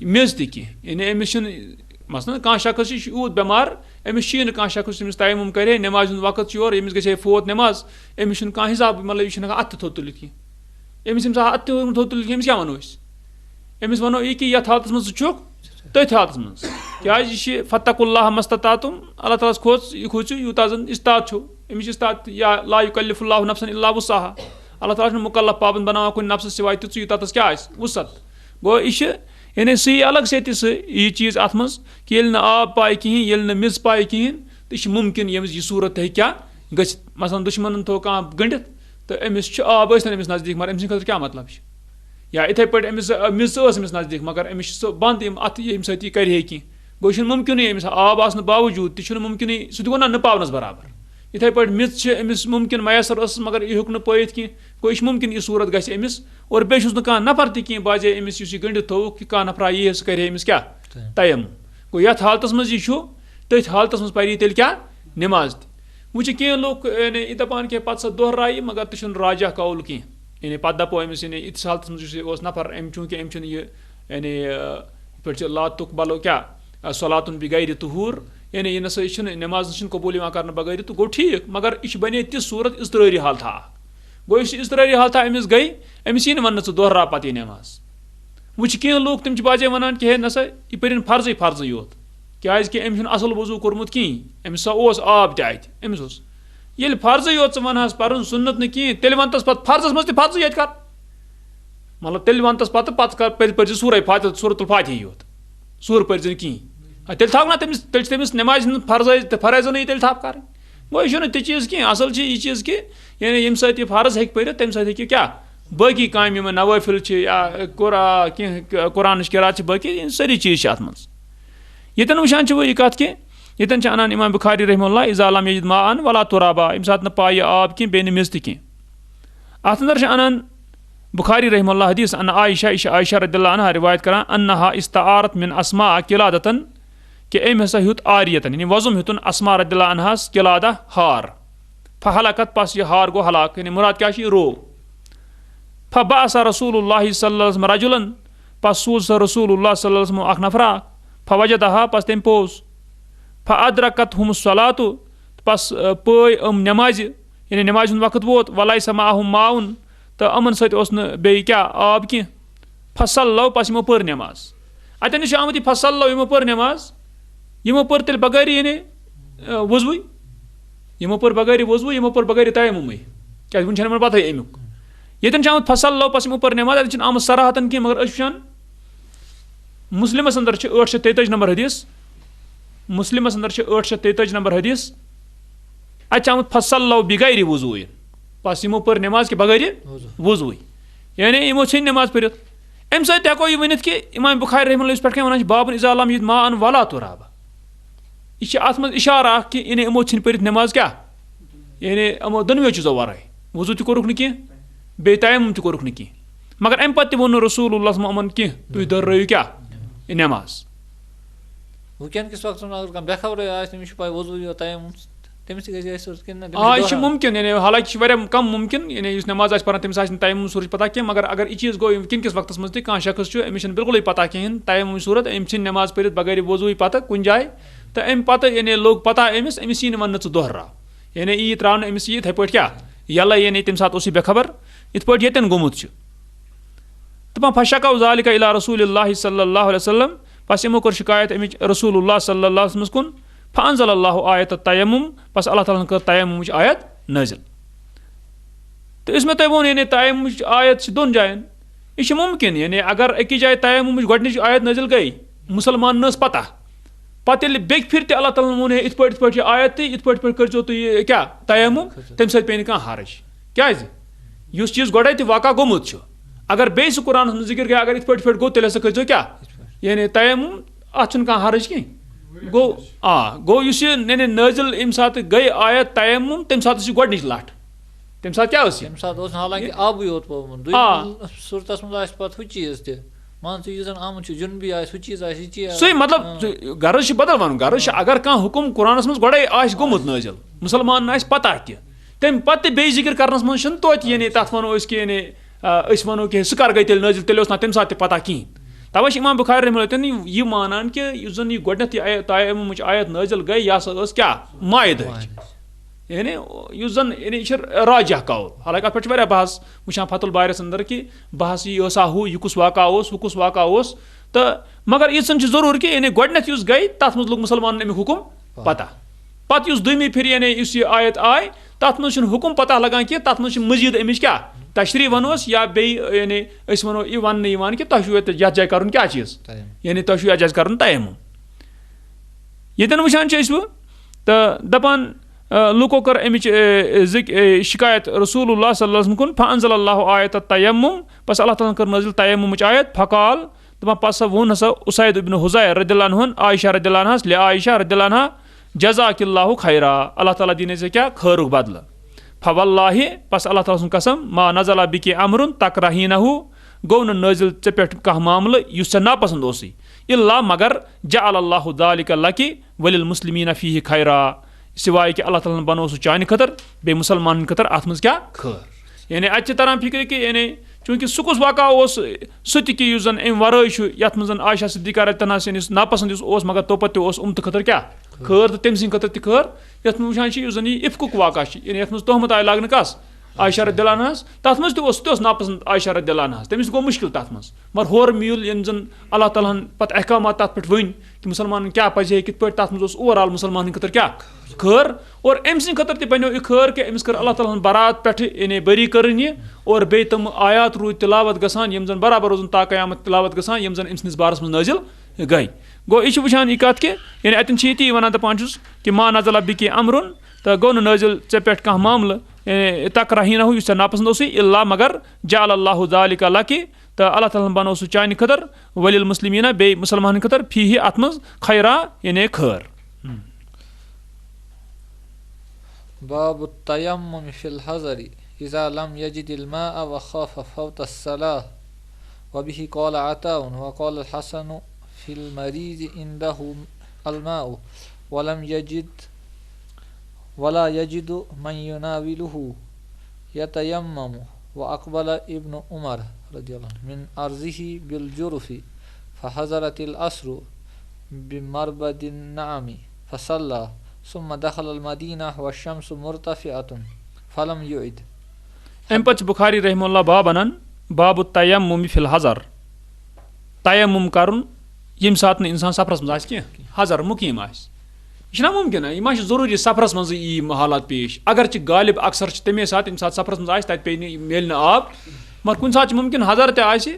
Speaker 2: میٚژ تہِ کینٛہہ یعنی أمِس چھُنہٕ مثلاً کانٛہہ شخص یہِ چھُ یوٗت بٮ۪مار أمِس چھُیی نہٕ کانٛہہ شخص ییٚمِس تیمُم کرِ ہے نٮ۪مازِ ہُنٛد وقت چھُ یورٕ أمِس گژھِ ہے فوت نٮ۪ماز أمِس چھُنہٕ کانٛہہ حِساب مطلب یہِ چھُنہٕ ہٮ۪کان اَتھٕ تہِ تھوٚد تُلِتھ کینٛہہ أمِس ییٚمہِ ساتہٕ اَتھٕ تہِ تھوٚد تُلِتھ کینٛہہ أمِس کیٛاہ وَنو أسۍ أمِس وَنو یہِ کہِ یَتھ حالتَس منٛز ژٕ چھُکھ تٔتھۍ حالتَس منٛز کیٛازِ یہِ چھِ فتق اللہ مستطاعتم اللہ تعالیٰ ہَس کھوژ یہِ کھوٗژِو یوٗتاہ زَن اِستاد چھُ أمِس چھِ اِستاد یا لا یُکلِف اللہ نفسن الا وُسعہا اللہ تعالیٰ چھُنہٕ مُکلف پابنٛد بناوان کُنہِ نفسَس سِوایے تِژٕے یوٗتاہ تَس کیٛاہ آسہِ وُسعت گوٚو یہِ چھِ یعنی سُے الگ سے تہِ سُہ یہِ چیٖز اَتھ منٛز کہِ ییٚلہِ نہٕ آب پاے کِہیٖنۍ ییٚلہِ نہٕ میٚژ پاے کِہیٖنۍ تہٕ یہِ چھِ مُمکِن ییٚمِس یہِ صوٗرت تہِ ہیٚکہِ کیٛاہ گٔژھِتھ مثلاً دُشمَنن تھوٚو کانٛہہ گٔنڈِتھ تہٕ أمِس چھُ آب ٲسۍ تَن أمِس نزدیٖک مگر أمۍ سٕنٛدِ خٲطرٕ کیٛاہ مطلب چھُ یا یِتھَے پٲٹھۍ أمِس میٚژ ٲس أمِس نزدیٖک مگر أمِس چھِ سُہ بنٛد یِم اَتھ ییٚمہِ سۭتۍ یہِ کَرِ ہے کینٛہہ گوٚو یہِ چھُنہٕ مُمکِنٕے أمِس آب آسنہٕ باوجوٗد تہِ چھُنہٕ مُمکِنٕے سُہ تہِ گوٚو نہ پاونَس برابر یِتھَے پٲٹھۍ میٚژ چھِ أمِس مُمکِن میسر ٲسٕس مگر یہِ ہیوٚک نہٕ پٲیِتھ کینٛہہ گوٚو یہِ چھُ مُمکِن یہِ صوٗرت گژھِ أمِس اور بیٚیہِ چھُس نہٕ کانٛہہ نفر تہِ کینٛہہ باسے أمِس یُس یہِ گٔنڈِتھ تھووُکھ کہِ کانٛہہ نفرا یی ہے سُہ کَرِ ہے أمِس کیٛاہ تیمُم گوٚو یَتھ حالتَس منٛز یہِ چھُ تٔتھۍ حالتَس منٛز پَرِ یہِ تیٚلہِ کیٛاہ نٮ۪ماز تہِ وۄنۍ چھِ کینٛہہ لُکھ یعنی یہِ دَپان کہِ پَتہٕ سۄ دۄہرایہِ مگر تہِ چھُنہٕ راجہ قول کینٛہہ یعنی پَتہٕ دَپو أمِس یعنی یِتھِس حالتَس منٛز یُس یہِ اوس نفر أمۍ چوٗنٛکہِ أمۍ چھُنہٕ یہِ یعنی یِتھ پٲٹھۍ چھِ لاتُک بَلو کیٛاہ صلاتُن بِغیر طہوٗر یعنی یہِ نسا یہِ چھِنہٕ نٮ۪ماز چھِنہٕ قبوٗل یِوان کَرنہٕ بغٲر تہٕ گوٚو ٹھیٖک مگر یہِ چھِ بنے تِژھ صوٗرت اضطرٲری حالتھا اکھ گوٚو یُس یہِ اضطرٲری حالتھا أمِس گٔے أمِس یی نہٕ وَننہٕ ژٕ دۄہراو پَتہٕ یہِ نٮ۪ماز وۄنۍ چھِ کینٛہہ لُکھ تِم چھِ باسے وَنان کہِ ہے نسا یہِ پٔرِن فرضٕے یوت کیٛازِکہِ أمۍ چھُنہٕ اَصٕل وضوٗ کوٚرمُت کِہیٖنۍ أمِس ہسا اوس آب تہِ اَتہِ أمِس اوس ییٚلہِ فرضٕے یوت ژٕ وَنہٕ ہَس پَرُن سُنت نہٕ کِہیٖنۍ تیٚلہِ وَن تَس پَتہٕ فرضس منٛز تہِ فرضٕے ییٚتہِ کَر مطلب تیٚلہِ وَن تَس پَتہٕ پٔرۍ زِ سورے سورت الفاتحی یوت سوٗر پٔرۍ زِ نہٕ کِہیٖنۍ تیٚلہِ تھاو نا تٔمِس تیٚلہِ چھِ تٔمِس نٮ۪مازِ ہُنٛد فرٲیضنٕے یہِ تیٚلہِ تھپھ کَرٕنۍ گوٚو یہِ چھُنہٕ تہِ چیٖز کینٛہہ اَصٕل چھِ یہِ چیٖز کہِ یعنی ییٚمہِ سۭتۍ یہِ فرض ہیٚکہِ پٔرِتھ تَمہِ سۭتۍ ہیٚکہِ کیٛاہ باقٕے کامہِ یِمن نوٲفِل چھِ یا کینٛہہ قرآنٕچ قرات چھِ باقٕے سٲری چیٖز چھِ اَتھ منٛز ییٚتٮ۪ن وٕچھان چھِ وۄنۍ یہِ کَتھ کہِ ییٚتٮ۪ن چھِ اَنان اِمام بُخاری رحمہ اللہ اذا لم یجد ما ان ولا ترابا ییٚمہِ ساتہٕ نہٕ پایہِ آب کینٛہہ بیٚیہِ نہٕ میٚژ تہِ کینٛہہ اَتھ اَندر چھِ اَنان بُخاری رحمہ اللہ حدیث ان عایشہ یہِ چھِ عایشہ رضی اللہ عنہا رِوایت کران انہا استعارت من اسماء قلادتن کہِ أمۍ ہسا ہیوٚت آریتن یعنی وۄزُم ہیوٚتُن اسما رضی اللہ عنہس قلادہ ہار فہلاکت پس یہِ ہار گوٚو ہلاک یعنی مُراد کیٛاہ چھُ یہِ روو فبعث رسول اللہ صلی اللہ علیہ وسلم رجُلن پس سوٗز سۄ رسول اللہ صلی اللہ علیہ وسلم اکھ نفرا فوجدہا پس تٔمۍ پوٚز فادرکتہم الصلاتُ پس پٲے نٮ۪مازِ یعنی نٮ۪مازِ ہُنٛد وقت ووت ولیس معہم ماوُن तो यमन सत ओस न बेयि क्या आब की फसल्लो पस यमो पर नमाज अतन छ आमत फसल्लो यमो पर नमाज यमो पर तेल बगैर यानी वजू यमो पर बगैर वजू यमो पर बगैर तयम्मुम क्या वन छन पता अमुक यतन आमत फसल्लो पस यमो पर नमाज अतन आमत सराहतन की मगर अशान मुस्लिमस अंदर 843 नंबर हदीस मुस्लिमस अंदर 843 नंबर हदीस आमत फसल्लो बिगैर वजू पस यमो पर नमाज के बगैर वजू यानी यमो छ नमाज पढ़ित अम सत हेको यह वनित कि इमाम बुखारी रहमतुल्लाह पे वन बाबन इज़ा लम यजिद माअन वला तुराबा यह अत मज इशारा कि यानी यमो छ पढ़ित नमाज क्या यानी यमो दोनों चीज़ों वराय वजू तह कोरुक न बे तयम्मुम तह कोरुक न मगर अम पे वो रसूलुल्लाह अमन कह तुम दोहराइयो क्या नमाज
Speaker 1: वुकन किस वक्त अगर बेखबर तमिस पे वजू या तयम्मुम
Speaker 2: मुमकिन यानी हालांकि कम मुमकिन यानी नमाज पान तमिस तयम्मुम सूरत पता कह मगर अगर यह चीज़ गो वनकिस वक्त मज तह शख्स अमिस बिल्कुल पता कहें तयम्मुम सूरत अम नमाज पढ़ित बगैर वजू पता कुन जाए तो अम पे यानी लोग पता अमिस यी वन दोहरा यानी यी त्रावन अमिस इथे पे क्या यल यानी तम सात बेखबर इत पे यन गोमुत दपान फशका ज़ालिका इला रसूलिल्लाहि सल्लल्लाहु अलैहि वसल्लम बस यमो कर शिकायत अमिच रसूलुल्लाह सल्लल्लाहु अलैहि वसल्लम कुन फ़अंज़लल्लाहु आयत तयम्मुम बस अल्लाह ताला कर तयम्मुम आयत नाज़िल तो इसमें तय वो यानी तयम्मुम आयत दोन जायन यह मुमकिन यानी अगर एक जाए तयम्मुम गोडनिच आयत नाज़िल गई मुसलमान न पता पत बेक फिर अल्लाह ताला वो इत पे आयत इत पे करो तुम क्या तयम्मुम तम सत पे कह हरज क्या चीज़ गोडे तो वाक़ा गोमुत अगर बे सह कुरान जिक्र गया अगर इत पे गो तेल करो क्या यानी तयम्मुम अत कह हरज कहीं गो गो यानी नाज़िल अम सात गई आयत तयम्मुम तम सात गोडनिच लट तम सात क्या
Speaker 1: हालांकि आबू योत पोमुत सूरतस मज पे हु चीज तह मान जन आमुत जुनबी हु चीज
Speaker 2: सही मतलब गर्ज बदल वन गर्ज अगर कह हुकुम कुरानस मज गोडे गोमुत नाज़िल मुसलमान न पता कह तम पे बे जिक्र करनस मज तो यानी तथ वनो कि यानी वनो कि सह कर गई तेल नाज़िल तेल तम सात पता कहीं तवे इमाम बुखारी रहमतुल्लाह यह मानान कि जन यह गोडनथ तयम्मुम आयत नाज़िल गई यह हसा क्या मायद यानी जन यानी राजा कौल हालांकि अत पे बहस वुचान फतुल बारिस अंदर कि बहस यह हु यह कुस वाक़ा हु कुस वाक़ा तो मगर यन जरूर कि यानी गोडनथ गई तथ मज लोग मुसलमान अमिक हुकुम पता पत दुमी फिर यानी यह आयत आय तथ मज हुकुम पता लगान कि तथ मज मजीद अमिच क्या तशरी वनोस या बे यानी वनो यह वन कि तुम ये जाए कर क्या चीज़ यानी तुम ये जाए कर तयम्मुम यन वुचान तो दपान लुको कर अमिच शिकायत रसूलुल्लाह सल्लल्लाहु अलैहि वसल्लम कुन फ़अंज़लल्लाहु आयत तयम्मुम बस अल्लाह ताला कर नाज़िल तयम्मुम आयत फ़क़ाल दपान पस वोन हसा उसाइद इब्न हुज़ैर रदियल्लाहु अन्हु आयशा रदियल्लाहु अन्हा ले आयशा रदियल्लाहु अन्हा जज़ाकिल्लाहु खैरा अल्लाह ताला दीने से क्या खैरुक बदला फ़वल्लाहि बस अल्लाह ताला कसम मा नज़ला बिकी अमरुन तकरहीनहु गो न नाज़िल ऐ पे कह मामल युस नापसंद ओसी इल्ला मगर जअलल्लाहु ज़ालिका लकी वलिल मुस्लिमीन फीहि खैरा सिवाय कि अल्लाह ताला बनो सह चान खतर बे मुसलमान खतर अत मज क्या खैर यानी अत तरह फिक्र कि यानी चूंकि सह कुस वाक़ा सह कि जन अम वराय यथ मज आयशा सिद्दीक़ा रज़ियल्लाहु अन्हा नापसंद मगर तोपत उम खतर क्या खैर तो तम सद खतर खैर यथ वुचान जन यह इफ्कुक वाक़ा यानी यथ मज तहमत आय लाग कस आयशा रज़ियल्लाहु अन्हा तथ मज तह नापसंद आयशा रज़ियल्लाहु अन्हा तमिस गो मुश्किल तथ मज मगर होर मिल यन जन अल्लाह ताला पत अहकामात तथ पे वन कि मुसलमान क्या पजे कित पे तथ मज ओवरऑल मुसलमान खतर क्या खैर और अम सद खतर तह बनो यह खैर कि अमिस कर अल्लाह ताला बरात पे यानी बरी करन और बे तम आयात रूद तिलावत गसान यम जन बराबर रोजन ता क़यामत तिलावत गसान यम जन अम सदिस बारस मज नाज़िल गई गो यह वुचान यह कत कि यानी अतन ये वन दपान कि मा नज़ला बिकी अमरुन तो गो नाज़िल ऐ पे कह मामल तकरहीनहु युस नापसंद ओसी इल्ला मगर जअलल्लाहु ज़ालिका लकी तो अल्लाह ताला बनो सह चान खतर वलिल मुस्लिमीन बे मुसलमान खतर फीहि अत मज खैरा यानी खैर
Speaker 1: बाबु तयम्मुम फिल हज़री इज़ा लम यजिदिल माअ व खाफ़ फ़ौत अस्सलाह व बिही क़ाल अताउन व क़ाल अल हसन फिल मरीज़ इंदहु अल माअ व लम यजिद वला यजिदु मन युनाविलुहु यतयम्ममु व अक़बल इब्न उमर रदियल्लाहु मिन अर्ज़िही बिल जुरफ़ी फ़हज़रतिल अस्रु बिमरबदिन नामी फ़सल्ला सुम्मा दख़ल अल मदीना व शम्सु मुर्तफ़िअतुन फ़लम युइद
Speaker 2: اَمہِ پَتہٕ چھُ بُخاری رحمہ اللہ باب اَنان بابُ تیمُم فِی الحضر تیمُم کَرُن ییٚمہِ ساتہٕ نہٕ اِنسان سفرس منٛز آسہِ کینٛہہ حضر مُقیٖم آسہِ یہِ چھُنہ مُمکِن یہِ ما چھُ ضروٗری سفرس منٛزٕے یی یِم حالات پیش اگر چھِ غالب اکثر چھِ تَمے ساتہٕ ییٚمہِ ساتہٕ سفرس منٛز آسہِ تَتہِ پیٚیہِ نہٕ میلہِ نہٕ آب مگر کُنہِ ساتہٕ چھُ مُمکِن حضر تہِ آسہِ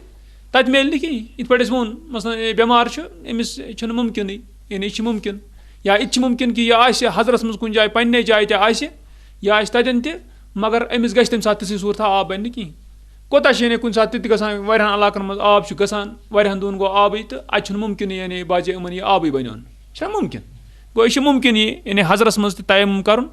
Speaker 2: تَتہِ میلہِ نہٕ کِہیٖنۍ یِتھ پٲٹھۍ اَسہِ ووٚن مثلاً بٮ۪مار چھُ أمِس چھُنہٕ مُمکِنٕے یعنی یہِ چھُ مُمکِن یا یہِ تہِ چھُ مُمکِن کہِ یہِ آسہِ حضرس منٛز کُنہِ جایہِ پنٕنہِ جایہِ تہِ آسہِ یہِ آسہِ تَتٮ۪ن تہِ مگر أمِس گژھِ تَمہِ ساتہٕ تِژھٕے صوٗرتھا آب بَنہِ نہٕ کِہیٖنۍ کوتاہ چھِ یعنی کُنہِ ساتہٕ تہِ تہِ گژھان واریاہن علاقن منٛز آب چھُ گژھان واریاہن دۄہن گوٚو آبٕے تہٕ اَتہِ چھُنہٕ مُمکِنٕے یعنی باجے یِمن یہِ آبٕے بَنیو نہٕ یہِ چھُنہ مُمکِن گوٚو یہِ چھُ مُمکِن یہِ یعنی حضرس منٛز تہِ تیمُم کَرُن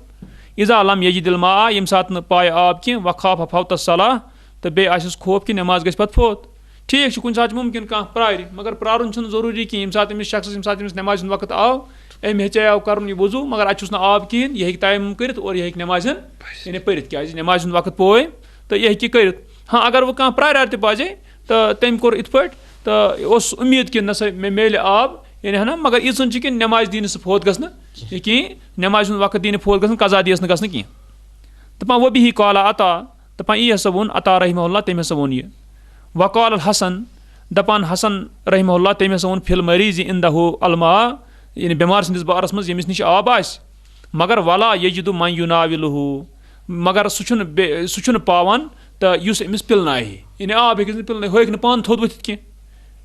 Speaker 2: اِزا علم یجِد الماء ییٚمہِ ساتہٕ نہٕ پایہِ آب کینٛہہ وخاف فوت الصلاۃ تہٕ بیٚیہِ آسٮ۪س خوف کہِ نٮ۪ماز گژھِ پَتہٕ فوت ٹھیٖک چھُ کُنہِ ساتہٕ چھُ مُمکِن کانٛہہ پرٛارِ مگر پرٛارُن چھُنہٕ ضروٗری کِہیٖنۍ ییٚمہِ ساتہٕ أمِس شخصس ییٚمہِ ساتہٕ أمِس نٮ۪مازِ ہُنٛد وقت آو أمۍ ہیٚژیو کَرُن یہِ وضوٗ مگر اَتہِ چھُس نہٕ آب کِہیٖنۍ یہِ ہیٚکہِ تیمُم کٔرِتھ اور یہِ ہیٚکہِ نٮ۪مازِ ہُنٛد یعنی پٔرِتھ کیٛازِ نٮ۪مازِ ہُنٛد وقت پوے تہٕ یہِ ہیٚکہِ یہِ کٔرِتھ ہاں اگر وۄنۍ کانٛہہ پرٛارِ تہِ باجے تہٕ تٔمۍ کوٚر یِتھ پٲٹھۍ تہٕ اوس اُمید کہِ نہ سا مےٚ میلہِ آب یعنی ہنا مگر ییٖژن چھِ کہِ نٮ۪مازِ دِی نہٕ سُہ فوت گژھنہٕ یہِ کِہیٖنۍ نٮ۪مازِ ہُنٛد وقت دِی نہٕ فوت گژھنہٕ قضا دِیَس نہٕ گژھنہٕ کینٛہہ دَپان وبِہی قالا عطا دَپان یی ہسا ووٚن عطا رحمہ اللہ تٔمۍ ہسا ووٚن یہِ وقال الحسن دَپان حسن رحمہ اللہ تٔمۍ ہسا ووٚن فِل مریٖض اِندہو الماء یعنی بٮ۪مار سٕنٛدِس بارس منٛز ییٚمِس نِش آب آسہِ مگر ولا یجدُ من یُناوِلہُ مگر سُہ چھُنہٕ پاوان تہٕ یُس أمِس پِلنایہِ یعنی آب ہیٚکِس نہٕ پِلنٲیِتھ ہُہ ہیٚکہِ نہٕ پانہٕ تھوٚد ؤتھِتھ کینٛہہ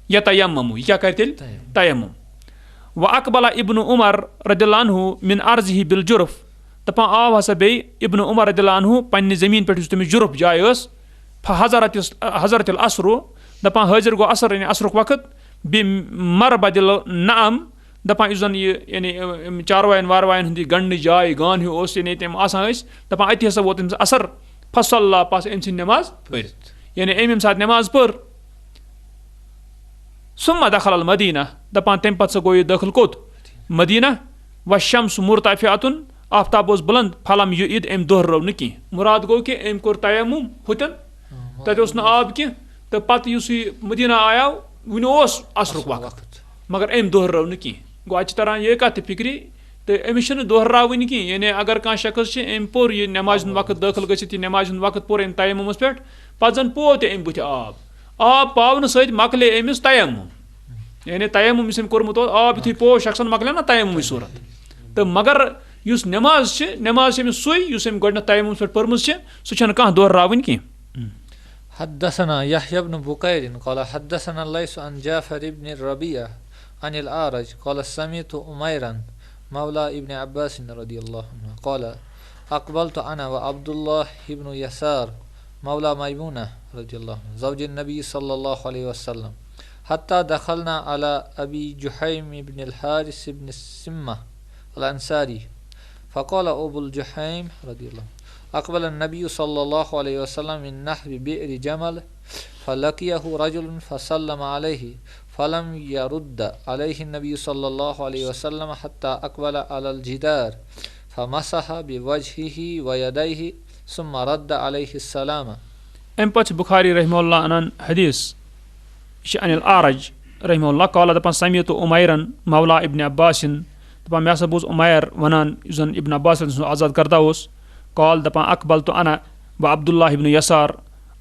Speaker 2: یا تیممُ یہِ کیاہ کَرِ تیٚلہِ تیمُم وَ اقبلا ابنُ عمر رضیٰ عنہُ من عرضہِ بالجُرف دَپان آو ہسا بیٚیہِ ابنُ عمر رضیٰ عنہُ پننہِ زٔمیٖن پٮ۪ٹھ یُس تٔمِس جُرف جاے ٲس حضرت العصرُ دَپان حٲضِر گوٚو عصر یعنی عصرُک وقت بیٚیہِ مربدل نعم دَپان یُس زَن یہِ یعنی چاروایَن وارواین ہُنٛد یہِ گنٛڈنٕچ جاے گان ہیوٗ اوس یعنی تِم آسان ٲسۍ دَپان اَتہِ ہسا ووت أمِس عصر فصلہ پَس أمۍ سٕنٛدِ نٮ۪ماز پٔرِتھ یعنی أمۍ ییٚمہِ ساتہٕ نٮ۪ماز پٔر سُمہ دخل المدیٖنہ دَپان تَمہِ پَتہٕ سۄ گوٚو یہِ دٲخل کوٚت مدیٖنہ وشمس مرتفعتُن آفتاب اوس بُلنٛد پھلم یہِ عید أمۍ دۄہرٲو نہٕ کینٛہہ مُراد گوٚو کہِ أمۍ کوٚر تیمُم ہُتٮ۪ن تَتہِ اوس نہٕ آب کینٛہہ تہٕ پَتہٕ یُس یہِ مدیٖنہ آیو وُنہِ اوس عصرُک وقت مگر أمۍ دۄہرٲو نہٕ کینٛہہ گوٚو اَتہِ چھِ تران یہِ کَتھ تہِ فِکرِ تہٕ أمِس چھِنہٕ دۄہراوٕنۍ کینٛہہ یعنی اگر کانٛہہ شخص چھِ أمۍ پوٚر یہِ نٮ۪مازِ ہُنٛد وقت دٲخل گٔژھِتھ یہِ نٮ۪مازِ ہُنٛد وقت پوٚر أمۍ تیمُمَس پٮ۪ٹھ پَتہٕ زَن پوو تہِ أمۍ بٕتھِ آب پاونہٕ سۭتۍ مۄکلے أمِس تیمُم یعنی تیمُم یُس أمۍ کوٚرمُت اوس آب یُتھُے پوو شخصن مۄکلیو نہ تیمُمٕچ صوٗرت تہٕ مگر یُس نٮ۪ماز چھِ أمِس سُے یُس أمۍ گۄڈنٮ۪تھ تیمُمَس پٮ۪ٹھ پٔرمٕژ چھِ سُہ چھَنہٕ کانٛہہ دۄہراوٕنۍ کینٛہہ
Speaker 1: حدثنا يحيى بن بكير قال حدثنا الليث عن جعفر بن الربيع عن الأعرج قال سمعت أميرا مولى ابن عباس رضي الله عنه قال أقبلت أنا وعبد الله بن يسار مولى ميمونة رضي الله عنه زوج النبي صلى الله عليه وسلم حتى دخلنا على أبي جحيم بن الحارث بن السمة الأنصاري فقال أبو الجحيم رضي الله أقبل النبي صلى الله عليه وسلم من نحو بئر جمل فلقيه رجل فسلم عليه فلم يرد عليه النبي صلى الله عليه وسلم حتى أقبل على الجدار فمسح بوجهه ويديه ثم رد عليه السلام.
Speaker 2: أمہِ پتہٕ چھُ بُخاری رحمہ اللہ اَنان حدیث یہِ چھُ عن الأعرج رحمہ اللہ قال دَپان سمعت عميرن مولى ابن عباسن دَپان مےٚ ہسا بوٗز عمیر وَنان یُس زن ابن عباس سُنٛد آزاد کردہ اوس قال دَپان اقبل تو انا و عبداللہ ابن یسار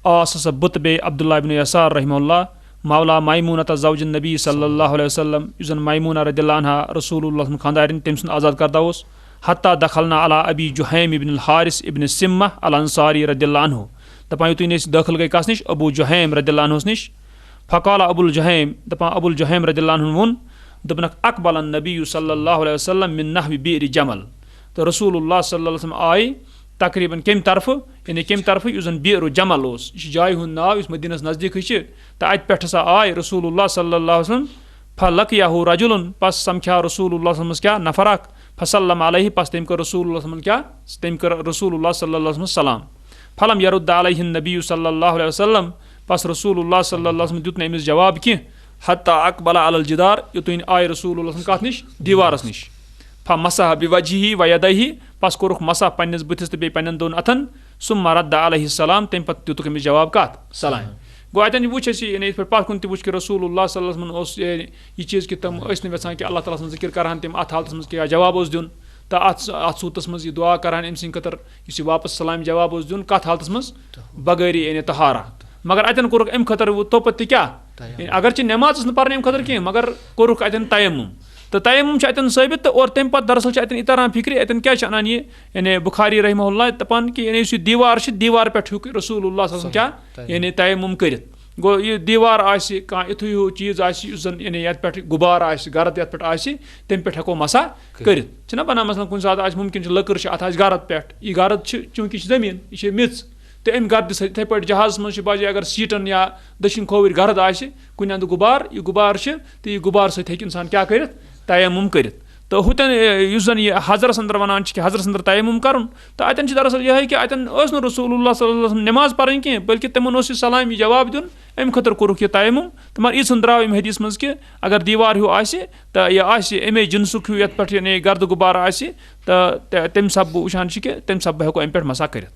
Speaker 2: آس ہسا بہٕ تہٕ بیٚیہِ عبداللہ ابن یسار رحمہ اللہ مولا میمونہ زوج النبی صلی اللہ علیہ وسلم یُس زن میمونہ رضی اللہ عنہا رسول اللہ سُنٛد خاندارٮ۪ن تٔمۍ سُنٛد آزاد کردہ اوس حتیٰ دخلنا علی ابی جحیم ابن الحارث ابن سمہ الانصاری رضی اللہ عنہ دَپان یُتھُے أسۍ دٲخل گٔے کَس نِش ابوٗ جحیم رضی اللہ عنہس نِش فقال ابو الجحیم دَپان ابوٗ الجحیم رضی اللہ عنہن ووٚن دوٚپنکھ اقبل النبی صلی اللہ علیہ وسلم من نحو بئر جمل تہٕ رسول اللہ صلی اللہ علیہ وسلم آیہِ تقریٖباً کمہِ طرفہٕ یعنی کمہِ طرفہٕ یُس زن بئر جمل اوس یہِ چھُ جایہِ ہُنٛد ناو یُس مدیٖنس نزدیٖکٕے چھِ تہٕ اَتہِ پٮ۪ٹھ ہسا آے رسول اللہ صلی اللہ علیہ وسلم فلقیہُ رجُلن پس سمکھیو رسول اللہ صلی اللہ علیہ وسلمس کیاہ نفر اکھ فسلم علیہ پس تٔمۍ کٔر رسول اللہ صلی اللہ علیہ وسلم کیاہ تٔمۍ کٔر رسول اللہ صلی اللہ علیہ وسلم سلام فلم یرُد علیہ النبی صلی اللہ علیہ وسلم پس رسول اللہ صلی اللہ علیہ وسلم دیُت نہٕ أمِس جواب کینٛہہ حتیٰ اقبل علی الجدار یوٚتانۍ آے رسول اللہ کتھ نِش دیوارس نِش فمسح بوجهه ويديه پس کوٚرُکھ مسح پننِس بٕتھِس تہٕ بیٚیہِ پننٮ۪ن دۄن اتھن ثم رد علیہ السلام تمہِ پتہٕ دِتُکھ أمِس جواب کتھ سلام گوٚو اتٮ۪ن وٕچھ اَسہِ یعنی یِتھ پٲٹھۍ پتھ کُن تہِ وٕچھ کہِ رسول اللہ صلی اللہ علیہ وسلم اوس یہِ چیٖز کہِ تِم ٲسۍ نہٕ یژھان کہِ اللہ تعالیٰ سٕنٛز ذِکر کرہن تِم اتھ حالتس منٛز کیٛاہ جواب اوس دیُن तो अत सूरतस मज दुआ करान अम सद खतर इस वापस सलाम जवाब दिन कत हालत मज बगैरी यानी तहारा मगर अतन कोरुक अम खतर तोपत क्या अगर नमाज पर्न अम खतर कह मगर कोरुक अतन तयम्मुम तो तयम्मुम अतन साबित तो और तम दरअसल अतन इतरान फिक्र अतन क्या अनान ये यानी बुखारी रहमहुल्लाह दपान कि यानी दीवार पे रसूलुल्लाह क्या यानी तयम्मुम कर गो ये दीवार इथु हूँ चीज जन यानी ये पे गुबार गर्द ये तम पे हेको मसा कर बना मसलन कुछ सात मुमकिन लकर अत गर्द पे यह गर्द चूंकि जमीन यह मिच तो अम गर्द इथे पे जहाज मज बाजे अगर सीटन या दक्षिण खोवर गर्द कुन अंद गुबार यह गुबार तो यह गुबार सत्य इंसान क्या कर तयम्मुम कर तो हुतन जन यह हजरस अंदर वनान कि हजरस अंदर तयम्मुम कर तो अतन दरअसल यह कि अतन रसूलुल्लाह सल्लल्लाहु अलैहि वसल्लम नमाज पर्न कह बल्कि तमन सलामी जवाब दिन अम खतर कोरुक यह तयम्मुम तो मगर यीन द्राव अम हदीस मज कि अगर दीवार हूँ तो यह अमे जिनसुक हूँ ये पे गर्द गुबार तो तम सब वुचान कि तम सब हेको अम पे मसा कर।